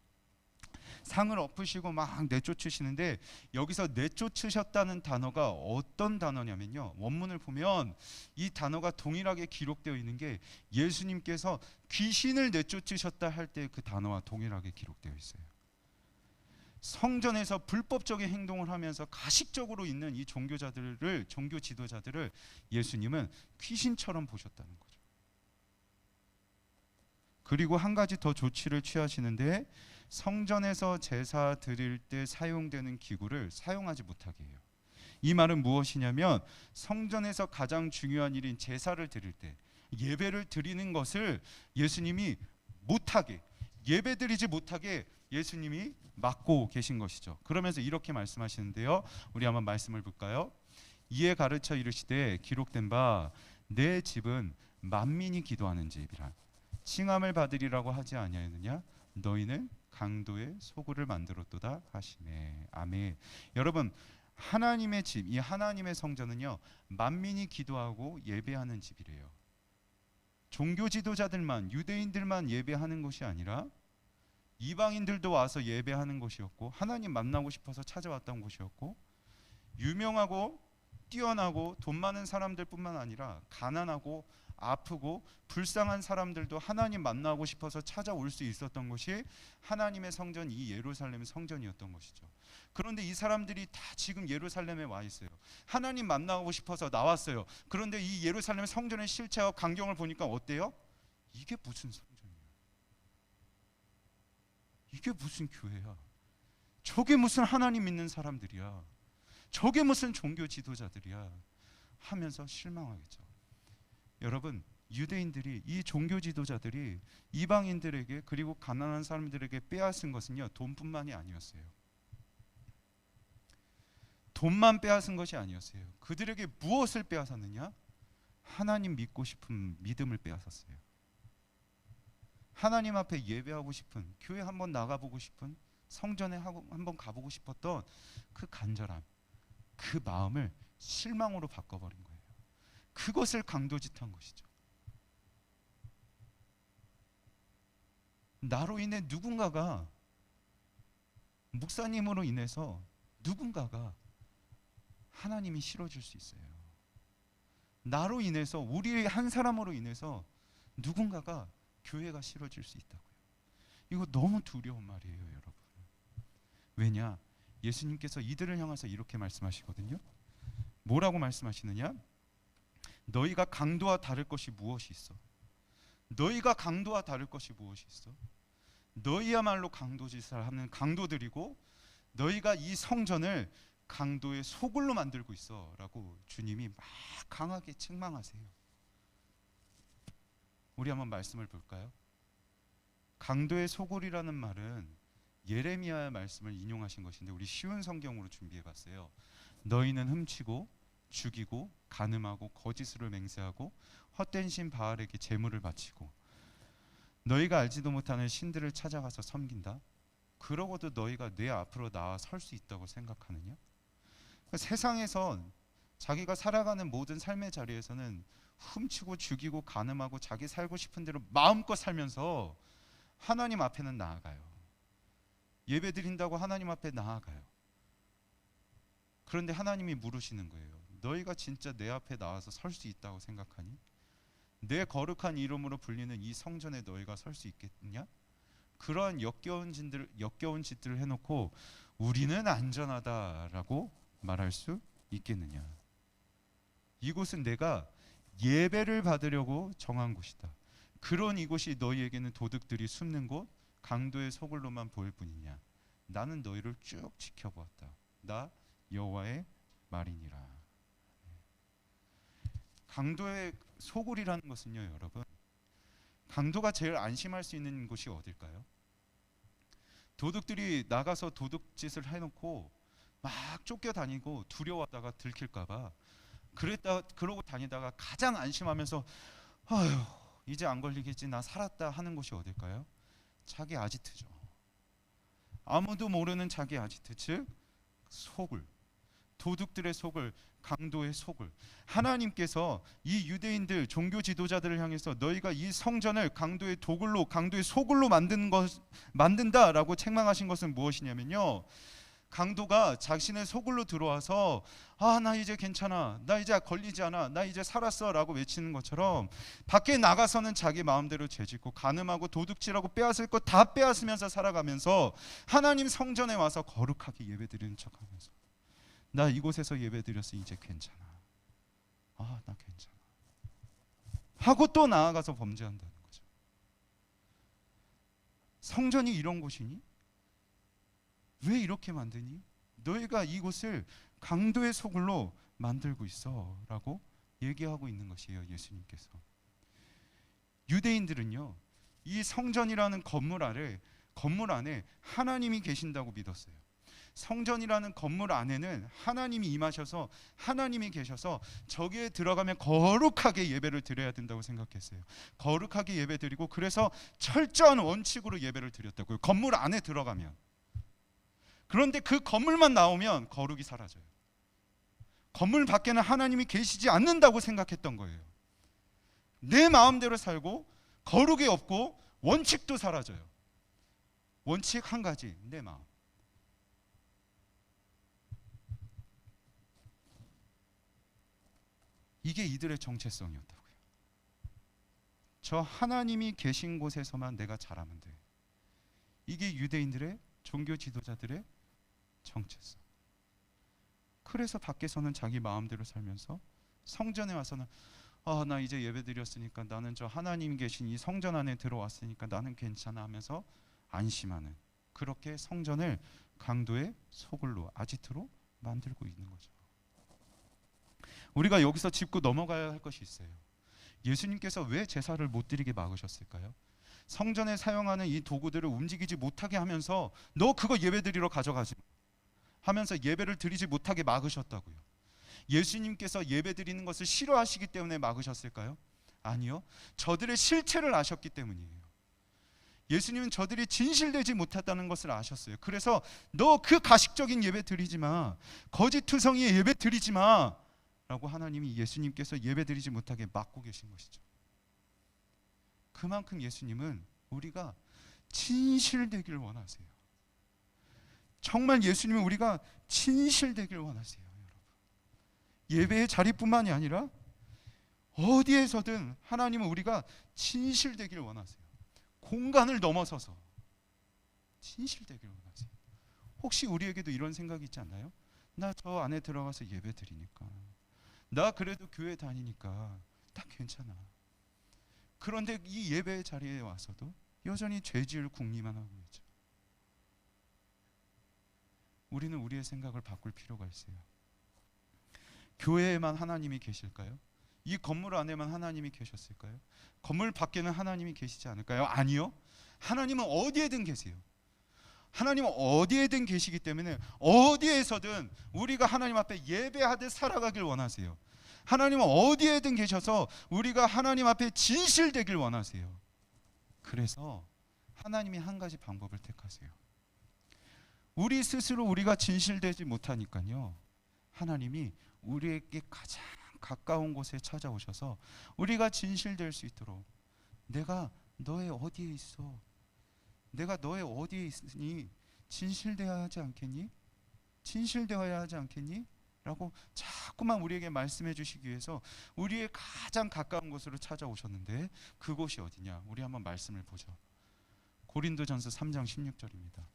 Speaker 2: 상을 엎으시고 막 내쫓으시는데, 여기서 내쫓으셨다는 단어가 어떤 단어냐면요, 원문을 보면 이 단어가 동일하게 기록되어 있는 게 예수님께서 귀신을 내쫓으셨다 할 때 그 단어와 동일하게 기록되어 있어요. 성전에서 불법적인 행동을 하면서 가식적으로 있는 이 종교자들을, 종교 지도자들을 예수님은 귀신처럼 보셨다는 거죠. 그리고 한 가지 더 조치를 취하시는데, 성전에서 제사 드릴 때 사용되는 기구를 사용하지 못하게 해요. 이 말은 무엇이냐면, 성전에서 가장 중요한 일인 제사를 드릴 때, 예배를 드리는 것을 예수님이 못하게, 예배드리지 못하게 예수님이 막고 계신 것이죠. 그러면서 이렇게 말씀하시는데요, 우리 한번 말씀을 볼까요? 이에 가르쳐 이르시되 기록된 바 내 집은 만민이 기도하는 집이라 칭함을 받으리라고 하지 아니하였느냐? 너희는 강도의 소굴을 만들었도다 하시네. 아멘. 여러분, 하나님의 집, 이 하나님의 성전은요, 만민이 기도하고 예배하는 집이래요. 종교 지도자들만, 유대인들만 예배하는 것이 아니라 이방인들도 와서 예배하는 곳이었고, 하나님 만나고 싶어서 찾아왔던 곳이었고, 유명하고 뛰어나고 돈 많은 사람들뿐만 아니라 가난하고 아프고 불쌍한 사람들도 하나님 만나고 싶어서 찾아올 수 있었던 것이 하나님의 성전, 이 예루살렘 성전이었던 것이죠. 그런데 이 사람들이 다 지금 예루살렘에 와 있어요. 하나님 만나고 싶어서 나왔어요. 그런데 이 예루살렘 성전의 실체와 광경을 보니까 어때요? 이게 무슨 성전이야? 이게 무슨 교회야? 저게 무슨 하나님 믿는 사람들이야? 저게 무슨 종교 지도자들이야? 하면서 실망하겠죠. 여러분, 유대인들이, 이 종교 지도자들이 이방인들에게, 그리고 가난한 사람들에게 빼앗은 것은요, 돈뿐만이 아니었어요. 돈만 빼앗은 것이 아니었어요. 그들에게 무엇을 빼앗았느냐? 하나님 믿고 싶은 믿음을 빼앗았어요. 하나님 앞에 예배하고 싶은, 교회 한번 나가보고 싶은, 성전에 한번 가보고 싶었던 그 간절함, 그 마음을 실망으로 바꿔버린 거예요. 그것을 강도짓한 것이죠. 나로 인해 누군가가, 목사님으로 인해서 누군가가 하나님이 싫어질 수 있어요. 나로 인해서, 우리 한 사람으로 인해서 누군가가 교회가 싫어질 수 있다고요. 이거 너무 두려운 말이에요, 여러분. 왜냐? 예수님께서 이들을 향해서 이렇게 말씀하시거든요. 뭐라고 말씀하시느냐? 너희가 강도와 다를 것이 무엇이 있어? 너희가 강도와 다를 것이 무엇이 있어? 너희야말로 강도짓을 하는 강도들이고, 너희가 이 성전을 강도의 소굴로 만들고 있어 라고 주님이 막 강하게 책망하세요. 우리 한번 말씀을 볼까요? 강도의 소굴이라는 말은 예레미야의 말씀을 인용하신 것인데, 우리 쉬운 성경으로 준비해봤어요. 너희는 훔치고 죽이고 간음하고 거짓으로 맹세하고 헛된 신 바알에게 제물을 바치고 너희가 알지도 못하는 신들을 찾아가서 섬긴다. 그러고도 너희가 내 앞으로 나와 설 수 있다고 생각하느냐? 세상에서 자기가 살아가는 모든 삶의 자리에서는 훔치고 죽이고 간음하고 자기 살고 싶은 대로 마음껏 살면서 하나님 앞에는 나아가요. 예배 드린다고 하나님 앞에 나아가요. 그런데 하나님이 물으시는 거예요. 너희가 진짜 내 앞에 나와서 설 수 있다고 생각하니? 내 거룩한 이름으로 불리는 이 성전에 너희가 설 수 있겠냐? 그러한 역겨운 짓들을 해놓고 우리는 안전하다라고 말할 수 있겠느냐? 이곳은 내가 예배를 받으려고 정한 곳이다. 그런 이곳이 너희에게는 도둑들이 숨는 곳, 강도의 소굴로만 보일 뿐이냐? 나는 너희를 쭉 지켜보았다. 나 여호와의 말이니라. 강도의 소굴이라는 것은요, 여러분, 강도가 제일 안심할 수 있는 곳이 어딜까요? 도둑들이 나가서 도둑짓을 해놓고 막 쫓겨다니고 두려워하다가 들킬까봐 그러고 다니다가 가장 안심하면서 아휴 이제 안 걸리겠지 나 살았다 하는 곳이 어딜까요? 자기 아지트죠. 아무도 모르는 자기 아지트, 즉 소굴, 도둑들의 소굴, 강도의 소굴. 하나님께서 이 유대인들 종교 지도자들을 향해서 너희가 이 성전을 강도의 도굴로, 강도의 소굴로 만든다라고 책망하신 것은 무엇이냐면요, 강도가 자신의 소굴로 들어와서 아 나 이제 괜찮아, 나 이제 걸리지 않아, 나 이제 살았어 라고 외치는 것처럼 밖에 나가서는 자기 마음대로 죄짓고 간음하고 도둑질하고 빼앗을 것 다 빼앗으면서 살아가면서 하나님 성전에 와서 거룩하게 예배드리는 척하면서 나 이곳에서 예배드렸어 이제 괜찮아, 아 나 괜찮아 하고 또 나아가서 범죄한다는 거죠. 성전이 이런 곳이니? 왜 이렇게 만드니? 너희가 이곳을 강도의 소굴로 만들고 있어 라고 얘기하고 있는 것이에요, 예수님께서. 유대인들은요, 이 성전이라는 건물 안에 하나님이 계신다고 믿었어요. 성전이라는 건물 안에는 하나님이 임하셔서 하나님이 계셔서 저기에 들어가면 거룩하게 예배를 드려야 된다고 생각했어요. 거룩하게 예배 드리고 그래서 철저한 원칙으로 예배를 드렸다고요, 건물 안에 들어가면. 그런데 그 건물만 나오면 거룩이 사라져요. 건물 밖에는 하나님이 계시지 않는다고 생각했던 거예요. 내 마음대로 살고 거룩이 없고 원칙도 사라져요. 원칙 한 가지, 내 마음. 이게 이들의 정체성이었다고요. 저 하나님이 계신 곳에서만 내가 잘하면 돼. 이게 유대인들의 종교 지도자들의 정체성. 그래서 밖에서는 자기 마음대로 살면서 성전에 와서는 아, 나 이제 예배드렸으니까 나는 저 하나님 계신 이 성전 안에 들어왔으니까 나는 괜찮아 하면서 안심하는, 그렇게 성전을 강도의 소굴로, 아지트로 만들고 있는 거죠. 우리가 여기서 짚고 넘어가야 할 것이 있어요. 예수님께서 왜 제사를 못 드리게 막으셨을까요? 성전에 사용하는 이 도구들을 움직이지 못하게 하면서 너 그거 예배드리러 가져가지 하면서 예배를 드리지 못하게 막으셨다고요. 예수님께서 예배드리는 것을 싫어하시기 때문에 막으셨을까요? 아니요. 저들의 실체를 아셨기 때문이에요. 예수님은 저들이 진실되지 못했다는 것을 아셨어요. 그래서 너 그 가식적인 예배 드리지 마, 거짓 투성이의 예배 드리지 마 라고 하나님이 예수님께서 예배 드리지 못하게 막고 계신 것이죠. 그만큼 예수님은 우리가 진실되길 원하세요. 정말 예수님은 우리가 진실되길 원하세요, 여러분. 예배의 자리뿐만이 아니라 어디에서든 하나님은 우리가 진실되길 원하세요. 공간을 넘어서서 진실되길 원하세요. 혹시 우리에게도 이런 생각이 있지 않나요? 나 저 안에 들어가서 예배 드리니까, 나 그래도 교회 다니니까 다 괜찮아. 그런데 이 예배의 자리에 와서도 여전히 죄지을 궁리만 하고 있죠. 우리는 우리의 생각을 바꿀 필요가 있어요. 교회에만 하나님이 계실까요? 이 건물 안에만 하나님이 계셨을까요? 건물 밖에는 하나님이 계시지 않을까요? 아니요. 하나님은 어디에든 계세요. 하나님은 어디에든 계시기 때문에 어디에서든 우리가 하나님 앞에 예배하듯 살아가길 원하세요. 하나님은 어디에든 계셔서 우리가 하나님 앞에 진실되길 원하세요. 그래서 하나님이 한 가지 방법을 택하세요. 우리 스스로 우리가 진실되지 못하니까요, 하나님이 우리에게 가장 가까운 곳에 찾아오셔서 우리가 진실될 수 있도록, 내가 너의 어디에 있어? 내가 너의 어디에 있으니 진실되어야 하지 않겠니? 진실되어야 하지 않겠니? 라고 자꾸만 우리에게 말씀해 주시기 위해서 우리의 가장 가까운 곳으로 찾아오셨는데 그곳이 어디냐? 우리 한번 말씀을 보죠. 고린도전서 3장 16절입니다.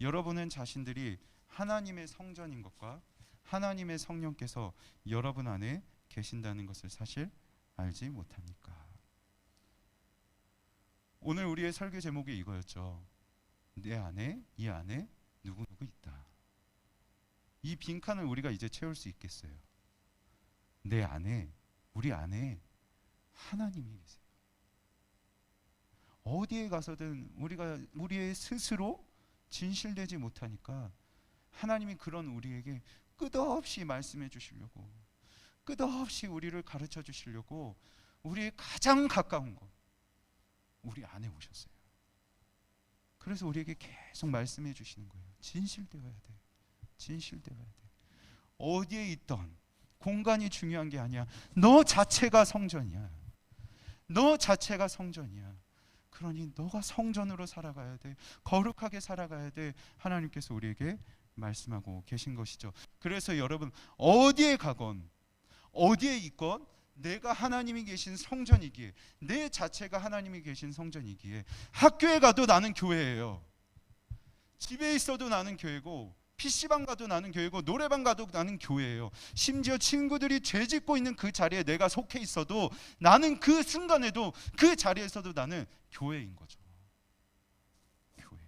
Speaker 2: 여러분은 자신들이 하나님의 성전인 것과 하나님의 성령께서 여러분 안에 계신다는 것을 사실 알지 못합니까? 오늘 우리의 설교 제목이 이거였죠. 내 안에, 이 안에 누구누구 있다. 이 빈칸을 우리가 이제 채울 수 있겠어요. 내 안에, 우리 안에 하나님이 계세요. 어디에 가서든 우리가 우리의 스스로 진실되지 못하니까 하나님이 그런 우리에게 끝없이 말씀해 주시려고, 끝없이 우리를 가르쳐 주시려고 우리의 가장 가까운 곳, 우리 안에 오셨어요. 그래서 우리에게 계속 말씀해 주시는 거예요. 진실되어야 돼. 진실되어야 돼. 어디에 있던 공간이 중요한 게 아니야. 너 자체가 성전이야. 너 자체가 성전이야. 그러니 너가 성전으로 살아가야 돼. 거룩하게 살아가야 돼. 하나님께서 우리에게 말씀하고 계신 것이죠. 그래서 여러분 어디에 가건 어디에 있건 내가 하나님이 계신 성전이기에, 내 자체가 하나님이 계신 성전이기에, 학교에 가도 나는 교회예요. 집에 있어도 나는 교회고, PC방 가도 나는 교회고, 노래방 가도 나는 교회예요. 심지어 친구들이 죄 짓고 있는 그 자리에 내가 속해 있어도 나는 그 순간에도 그 자리에서도 나는 교회인 거죠. 교회.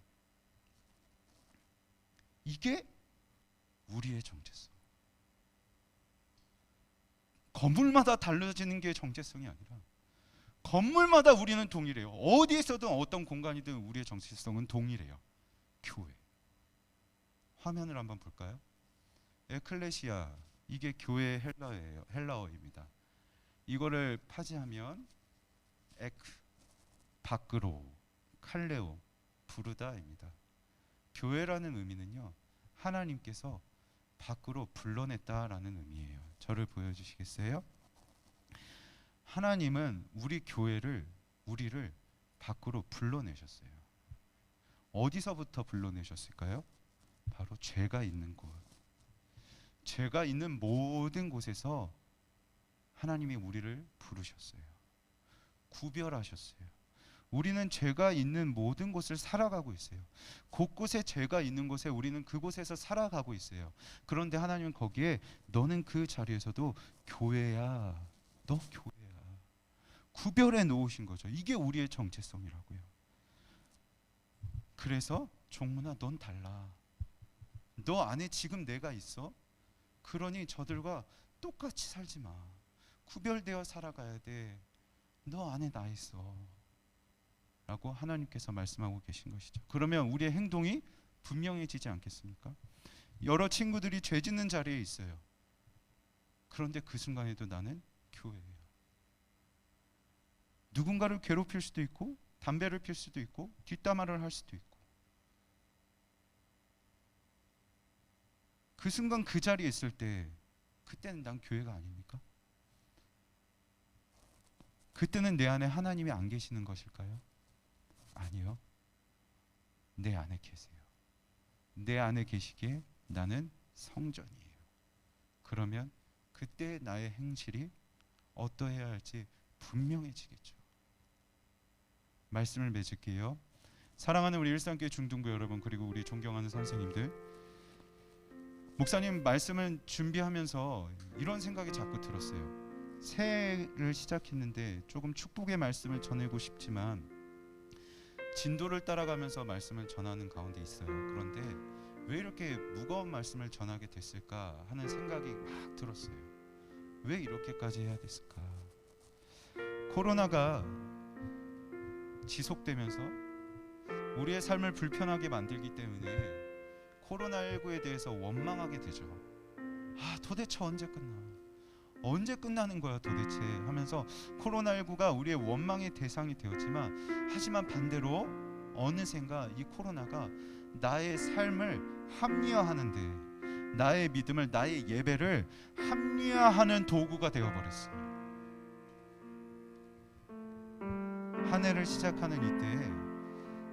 Speaker 2: 이게 우리의 정체성. 건물마다 달라지는 게 정체성이 아니라 건물마다 우리는 동일해요. 어디에 있어든 어떤 공간이든 우리의 정체성은 동일해요. 교회. 화면을 한번 볼까요? 에클레시아, 이게 교회 헬라어예요. 헬라어입니다. 이거를 파지하면 에크, 밖으로, 칼레오, 부르다입니다. 교회라는 의미는요, 하나님께서 밖으로 불러냈다라는 의미예요. 저를 보여주시겠어요? 하나님은 우리 교회를, 우리를 밖으로 불러내셨어요. 어디서부터 불러내셨을까요? 바로 죄가 있는 곳. 죄가 있는 모든 곳에서 하나님이 우리를 부르셨어요. 구별하셨어요. 우리는 죄가 있는 모든 곳을 살아가고 있어요. 곳곳에 죄가 있는 곳에 우리는 그곳에서 살아가고 있어요. 그런데 하나님은 거기에 너는 그 자리에서도 교회야. 너 교회야. 구별해 놓으신 거죠. 이게 우리의 정체성이라고요. 그래서 종문아, 넌 달라. 너 안에 지금 내가 있어. 그러니 저들과 똑같이 살지 마. 구별되어 살아가야 돼. 너 안에 나 있어. 라고 하나님께서 말씀하고 계신 것이죠. 그러면 우리의 행동이 분명해지지 않겠습니까? 여러 친구들이 죄 짓는 자리에 있어요. 그런데 그 순간에도 나는 교회예요. 누군가를 괴롭힐 수도 있고, 담배를 필 수도 있고, 뒷담화를 할 수도 있고, 그 순간 그 자리에 있을 때 그때는 난 교회가 아닙니까? 그때는 내 안에 하나님이 안 계시는 것일까요? 아니요. 내 안에 계세요. 내 안에 계시기에 나는 성전이에요. 그러면 그때 나의 행실이 어떠해야 할지 분명해지겠죠. 말씀을 맺을게요. 사랑하는 우리 일상교회 중등부 여러분, 그리고 우리 존경하는 선생님들, 목사님 말씀을 준비하면서 이런 생각이 자꾸 들었어요. 새해를 시작했는데 조금 축복의 말씀을 전하고 싶지만 진도를 따라가면서 말씀을 전하는 가운데 있어요. 그런데 왜 이렇게 무거운 말씀을 전하게 됐을까 하는 생각이 막 들었어요. 왜 이렇게까지 해야 됐을까? 코로나가 지속되면서 우리의 삶을 불편하게 만들기 때문에 코로나19에 대해서 원망하게 되죠. 아, 도대체 언제 끝나? 언제 끝나는 거야 도대체 하면서 코로나19가 우리의 원망의 대상이 되었지만, 하지만 반대로 어느샌가 이 코로나가 나의 삶을 합리화하는데, 나의 믿음을, 나의 예배를 합리화하는 도구가 되어버렸어요. 한 해를 시작하는 이때에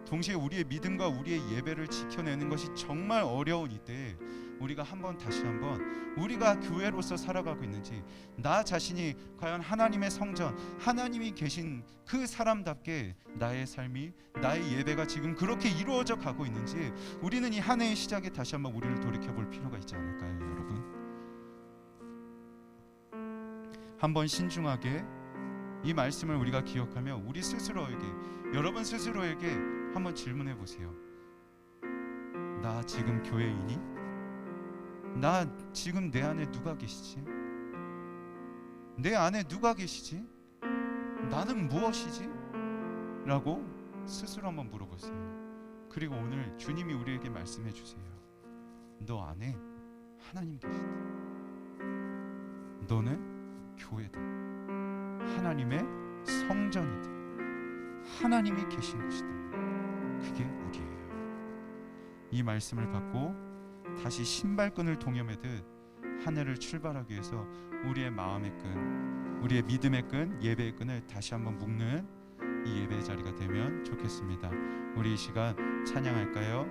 Speaker 2: 동시에 우리의 믿음과 우리의 예배를 지켜내는 것이 정말 어려운 이때에 우리가 다시 한번 우리가 교회로서 살아가고 있는지, 나 자신이 과연 하나님의 성전, 하나님이 계신 그 사람답게 나의 삶이, 나의 예배가 지금 그렇게 이루어져 가고 있는지, 우리는 이 한 해의 시작에 다시 한번 우리를 돌이켜볼 필요가 있지 않을까요, 여러분? 한번 신중하게 이 말씀을 우리가 기억하며 우리 스스로에게, 여러분 스스로에게 한번 질문해 보세요. 나 지금 교회이니? 나 지금 내 안에 누가 계시지? 내 안에 누가 계시지? 나는 무엇이지? 라고 스스로 한번 물어보세요. 그리고 오늘 주님이 우리에게 말씀해 주세요. 너 안에 하나님 계시다. 너는 교회다. 하나님의 성전이다. 하나님이 계신 곳이다. 그게 우리예요. 이 말씀을 받고 다시 신발끈을 동여매듯 한 해를 출발하기 위해서 우리의 마음의 끈, 우리의 믿음의 끈, 예배의 끈을 다시 한번 묶는 이 예배의 자리가 되면 좋겠습니다. 우리 이 시간 찬양할까요?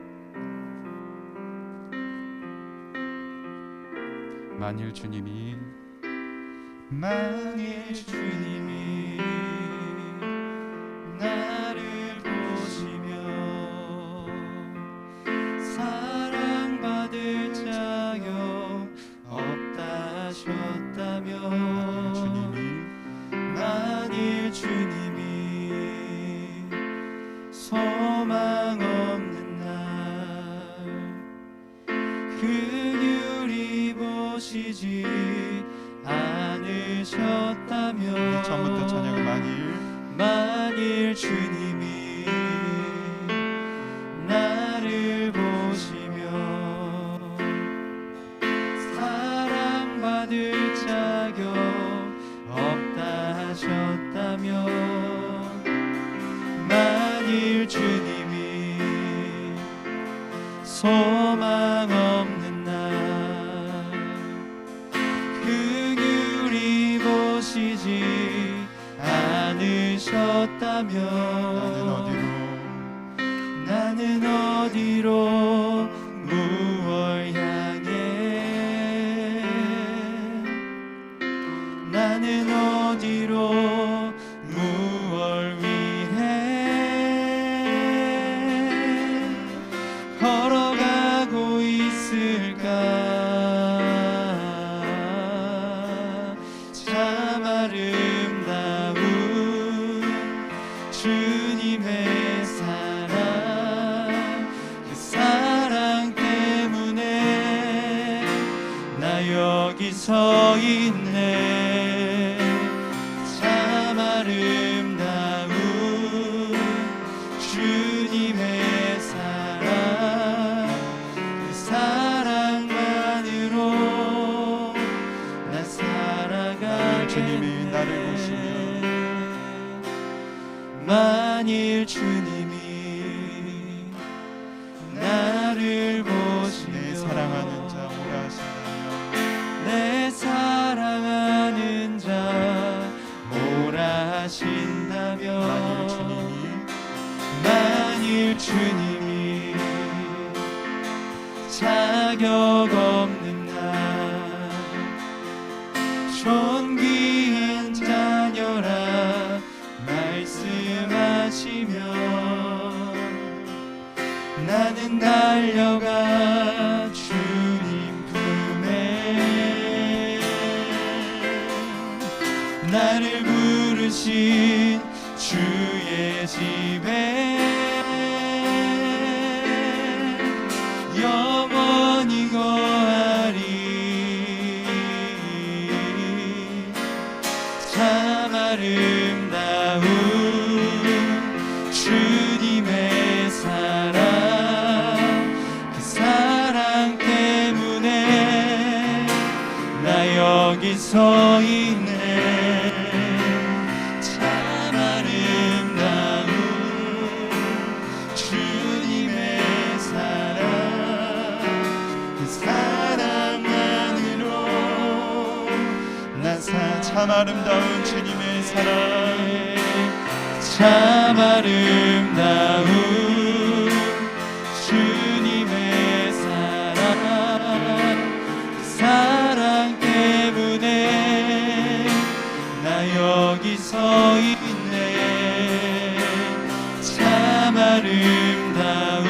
Speaker 2: 만일 주님이 나를 보시며 사랑받을 자격 없다 하셨다면, 만일 주님이 소망 없는 날 긍휼히 보시지 않으셨다면, 처음부터 찬양을 만일 주님이 나를 보시며 사랑받을 자격 없다 하셨다면, 만일 주님이 소망 없는 날 긍휼히 보시지 않으셨다면, 나는 어디로 무엇 향해, 나는 어디로 무엇 위해 걸어가고 있을까? 참 아름다운 주님의 사랑, 그 사랑 때문에 나 여기 서 있네. 참 아름다운 주님의 사랑, 그 사랑만으로 나 살아가겠네. 주님이 나를 보시며, 만일 주님이 나를 보시며 내 사랑하는 자 오라 하신다면, 내 사랑하는 자 오라 하신다면, 만일 주님이 자격 없는 날 존귀한 자녀라 말씀하시면, 나는 달려가 주님 품에 나를 부르신 주의 집에 영원히 거하리. 참 아름다운 주님의 사랑, 그 사랑 때문에 나 여기 서 있네. 참 아름다운 주님의 사랑, 그 사랑만으로 난 참 아름다운 주님의 사랑, 참 아름다운 주님의 사랑,
Speaker 1: 아름다운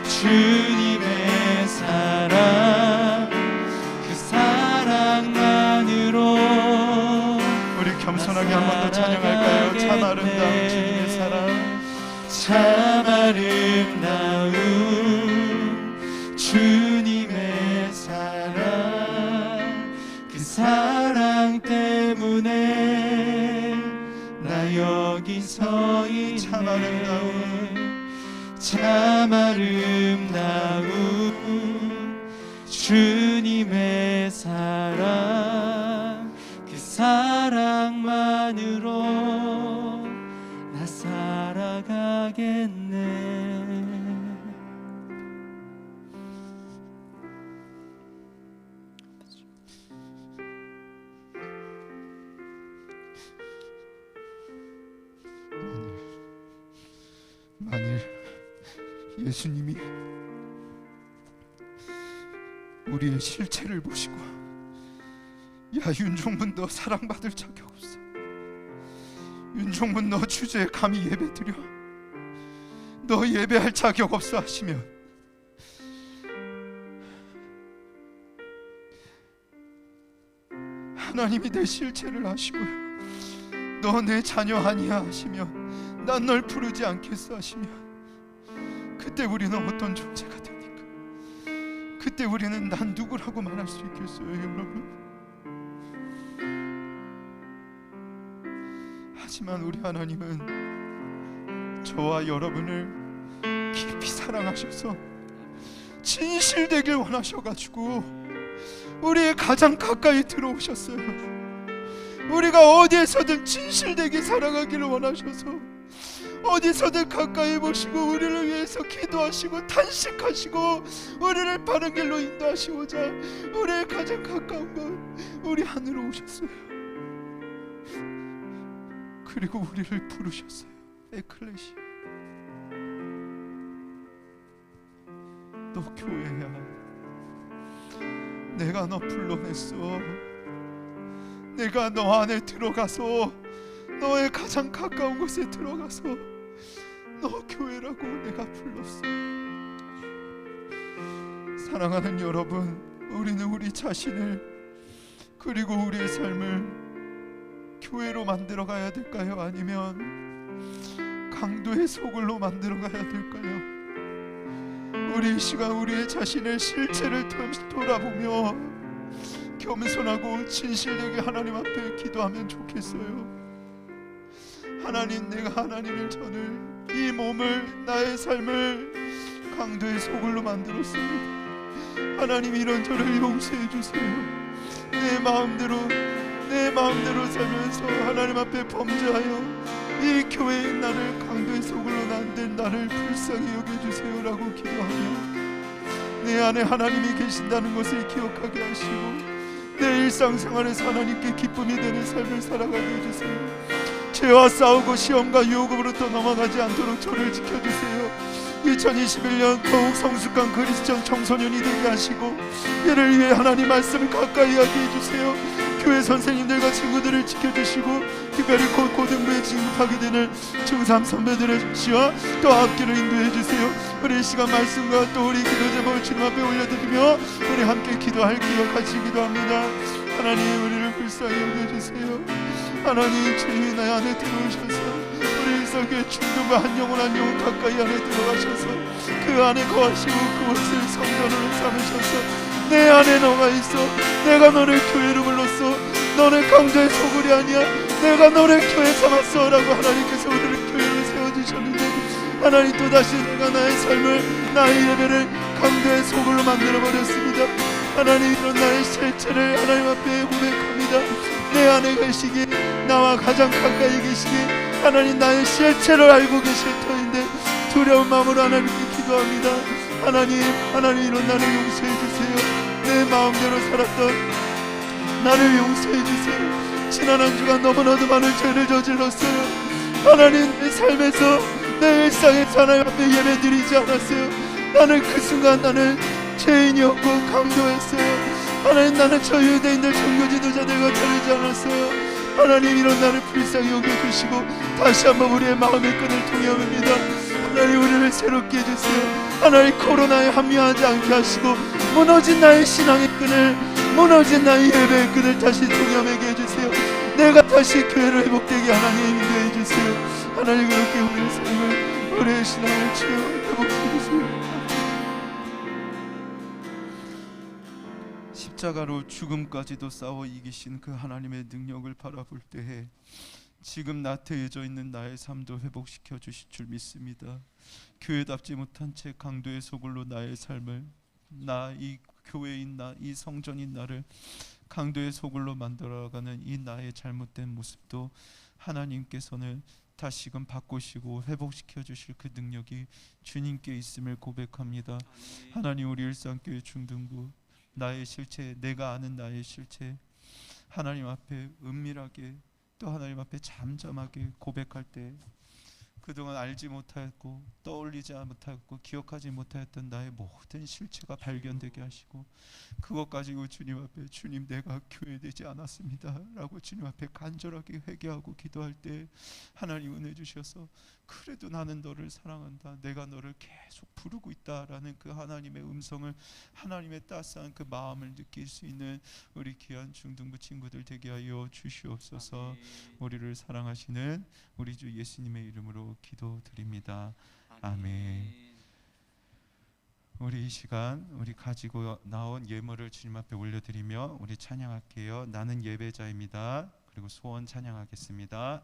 Speaker 1: 주님의 사랑, 그 사랑만으로
Speaker 2: 우리 겸손하게 한 번 더 찬양할까요? 참 아름다운 주님의 사랑,
Speaker 1: 참 아름다운 주님의 사랑, 그 사랑 때문에 나 여기 서 있네.
Speaker 2: 참 아름다운,
Speaker 1: 참 아름다운 주님의 사랑, 그 사랑만으로 나 살아가겠네.
Speaker 2: 만일 예수님이 우리의 실체를 보시고 야 윤종분 너 사랑받을 자격 없어, 윤종분 너 주제에 감히 예배드려, 너 예배할 자격 없어 하시면 하나님이 내 실체를 아시고요, 너 내 자녀 아니야 하시면 난 널 부르지 않겠어 하시면 그때 우리는 어떤 존재가 됩니까? 그때 우리는 난 누구라고 말할 수 있겠어요, 여러분? 하지만 우리 하나님은 저와 여러분을 깊이 사랑하셔서 진실되길 원하셔가지고 우리의 가장 가까이 들어오셨어요. 우리가 어디에서든 진실되게 살아가기를 원하셔서 어디서든 가까이 보시고 우리를 위해서 기도하시고 탄식하시고 우리를 바른 길로 인도하시고자 우리의 가장 가까운 곳 우리 안으로 오셨어요. 그리고 우리를 부르셨어요. 에클레시아, 너 교회야. 내가 너 불러냈어. 내가 너 안에 들어가서 너의 가장 가까운 곳에 들어가서 너 교회라고 내가 불렀어. 사랑하는 여러분, 우리는 우리 자신을 그리고 우리의 삶을 교회로 만들어 가야 될까요? 아니면 강도의 소굴로 만들어 가야 될까요? 우리 이 시간 우리의 자신의 실체를 돌아보며 겸손하고 진실되게 하나님 앞에 기도하면 좋겠어요. 하나님, 내가 하나님을 전을 이 몸을 나의 삶을 강도의 소굴로 만들었습니다. 하나님, 이런 저를 용서해 주세요. 내 마음대로 살면서 하나님 앞에 범죄하여 이 교회의 나를 강도의 소굴로 만든 나를 불쌍히 여겨주세요라고 기도하며 내 안에 하나님이 계신다는 것을 기억하게 하시고 내 일상생활에서 하나님께 기쁨이 되는 삶을 살아가게 해주세요. 죄와 싸우고 시험과 유혹으로부터 넘어가지 않도록 저를 지켜주세요. 2021년 더욱 성숙한 그리스천 청소년이 되게 하시고 이를 위해 하나님 말씀을 가까이 하게 해주세요. 교회 선생님들과 친구들을 지켜주시고 특별히 곧 고등부에 진급하게 되는 중3 선배들의 시와 또 앞길을 인도해 주세요. 우리 이 시간 말씀과 또 우리 기도 제목을 주님 앞에 올려드리며 우리 함께 기도할게요. 같이 기도합니다. 하나님, 우리를 불쌍히 여겨주세요. 하나님, 주님이 내 안에 들어오셔서 우리 일석의 중동과 한 영혼 한 영혼 가까이 안에 들어가셔서 그 안에 거하시고 그곳을 성전으로 삼으셔서 내 안에 너가 있어. 내가 너를 교회로 불렀어. 너는 강도의 소굴이 아니야. 내가 너를 교회 삼았어 라고 하나님께서 우리를 교회로 세워주셨는데 하나님, 또다시 내가 나의 삶을, 나의 예배를 강도의 소굴로 만들어버렸습니다. 하나님, 이런 나의 실체를 하나님 앞에 고백합니다. 내 안에 계시기, 나와 가장 가까이 계시기, 하나님 나의 실체를 알고 계실 터인데 두려운 마음으로 하나님께 기도합니다. 하나님, 이런 나를 용서해 주세요. 내 마음대로 살았던 나를 용서해 주세요. 지난 한 주간 너무나도 많은 죄를 저질렀어요. 하나님, 내 삶에서, 내 일상에서 하나님 앞에 예배드리지 않았어요. 나는 그 순간 나는 죄인이었고 강도했어요. 하나님, 나는 저 유대인들 종교 지도자들과 다르지 않았어요.
Speaker 8: 하나님 이런 나를 불쌍히 여겨주시고 다시 한번 우리의 마음의 끈을 통합니다. 하나님 우리를 새롭게 해주세요. 하나님 코로나에 합류하지 않게 하시고 무너진 나의 신앙의 끈을, 무너진 나의 예배의 끈을 다시 통합하게 해주세요. 내가 다시 교회로 회복되게 하나님 인도해 주세요. 하나님 그렇게 우리의 삶을, 우리의 신앙을 주여 회복해 주세요. 십자가로 죽음까지도 싸워 이기신 그 하나님의 능력을 바라볼 때에 지금 나태해져 있는 나의 삶도 회복시켜 주실 줄 믿습니다. 교회답지 못한 채 강도의 소굴로 나의 삶을, 나 이 교회인 나, 이 성전인 나를 강도의 소굴로 만들어가는 이 나의 잘못된 모습도 하나님께서는 다시금 바꾸시고 회복시켜 주실 그 능력이 주님께 있음을 고백합니다. 하나님 우리 일상교회 중등부 나의 실체, 내가 아는 나의 실체 하나님 앞에 은밀하게 또 하나님 앞에 잠잠하게 고백할 때 그동안 알지 못하였고 떠올리지 못하였고 기억하지 못하였던 나의 모든 실체가 발견되게 하시고 그것 가지고 주님 앞에 주님 내가 교회되지 않았습니다 라고 주님 앞에 간절하게 회개하고 기도할 때 하나님 은혜 주셔서 그래도 나는 너를 사랑한다, 내가 너를 계속 부르고 있다라는 그 하나님의 음성을, 하나님의 따스한 그 마음을 느낄 수 있는 우리 귀한 중등부 친구들 되게 하여 주시옵소서. 우리를 사랑하시는 우리 주 예수님의 이름으로 기도드립니다. 아멘. 우리 이 시간 우리 가지고 나온 예물을 주님 앞에 올려드리며 우리 찬양할게요. 나는 예배자입니다. 그리고 소원 찬양하겠습니다.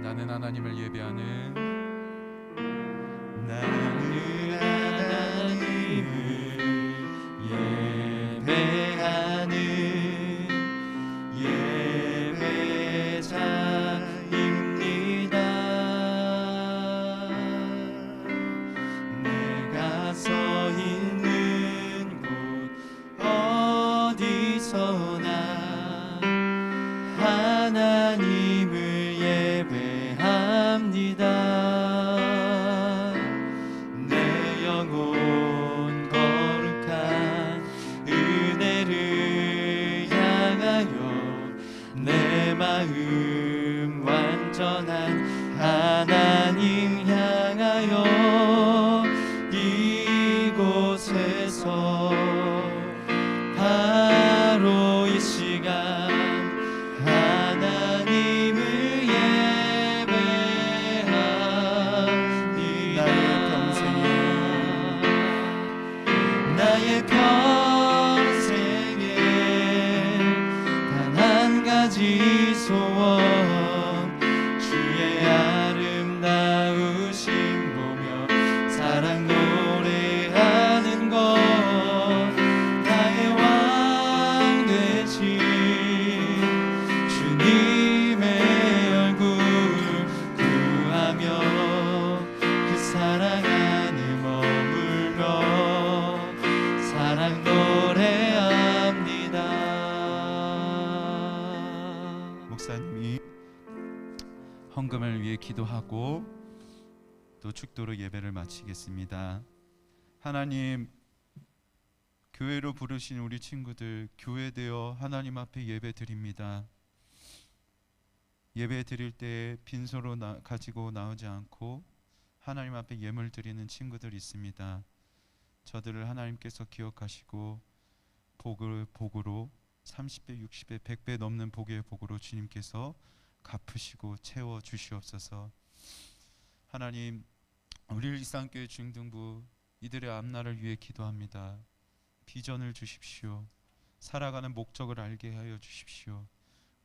Speaker 8: 나는 하나님을 예배하는, 나는 하나님을 예배하는 예배자입니다. 내가 서 있는 곳 어디서나 하나님을 예배합니다. 내 영혼 거룩한 은혜를 향하여 내 마음 완전한 하나님 향하여 이곳에서 바로 이 시간 나의 평생에 단 한 가지 소원, 주의 아름다우심 보며 사랑 노래하는 것, 나의 왕 되신 주님의 얼굴 구하며 그 사랑 안에 머물러 사랑 노래합니다. 목사님이 헌금을 위해 기도하고 또 축도로 예배를 마치겠습니다. 하나님, 교회로 부르신 우리 친구들 교회되어 하나님 앞에 예배 드립니다. 예배 드릴 때 빈소로 가지고 나오지 않고 하나님 앞에 예물 드리는 친구들 있습니다. 저들을 하나님께서 기억하시고 복으로 30배, 60배, 100배 넘는 복의 복으로 주님께서 갚으시고 채워 주시옵소서. 하나님, 우리 일상교회 중등부 이들의 앞날을 위해 기도합니다. 비전을 주십시오. 살아가는 목적을 알게 하여 주십시오.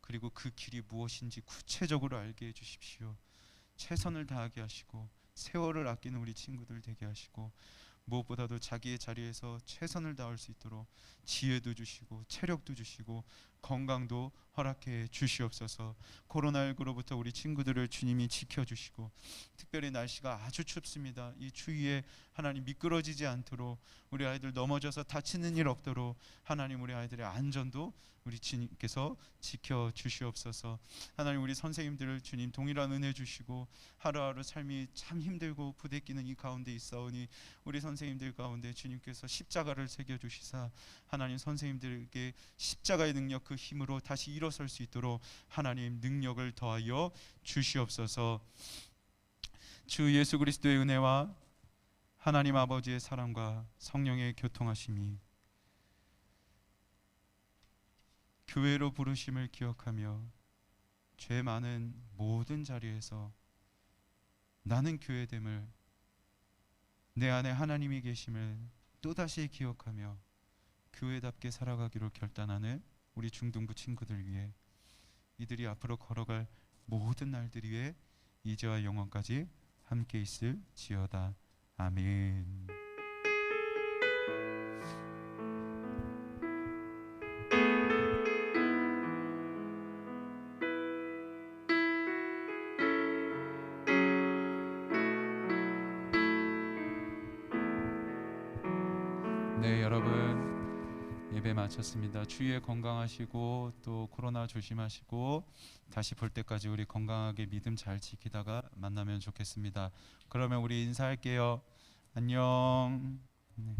Speaker 8: 그리고 그 길이 무엇인지 구체적으로 알게 해 주십시오. 최선을 다하게 하시고 세월을 아끼는 우리 친구들 되게 하시고 무엇보다도 자기의 자리에서 최선을 다할 수 있도록 지혜도 주시고 체력도 주시고 건강도 허락해 주시옵소서. 코로나19로부터 우리 친구들을 주님이 지켜주시고, 특별히 날씨가 아주 춥습니다. 이 추위에 하나님 미끄러지지 않도록, 우리 아이들 넘어져서 다치는 일 없도록 하나님 우리 아이들의 안전도 우리 주님께서 지켜주시옵소서. 하나님 우리 선생님들을 주님 동일한 은혜 주시고, 하루하루 삶이 참 힘들고 부대끼는 이 가운데 있사오니 우리 선생님들 가운데 주님께서 십자가를 새겨주시사 하나님 선생님들에게 십자가의 능력, 그 힘으로 다시 일어설 수 있도록 하나님 능력을 더하여 주시옵소서. 주 예수 그리스도의 은혜와 하나님 아버지의 사랑과 성령의 교통하심이 교회로 부르심을 기억하며 죄 많은 모든 자리에서 나는 교회됨을, 내 안에 하나님이 계심을 또다시 기억하며 교회답게 살아가기로 결단하는 우리 중등부 친구들 위해, 이들이 앞으로 걸어갈 모든 날들 위해 이제와 영원까지 함께 있을지어다. 아멘. 네, 여러분 예배 마쳤습니다. 주위에 건강하시고 또 코로나 조심하시고 다시 볼 때까지 우리 건강하게 믿음 잘 지키다가 만나면 좋겠습니다. 그러면 우리 인사할게요. 안녕. 네.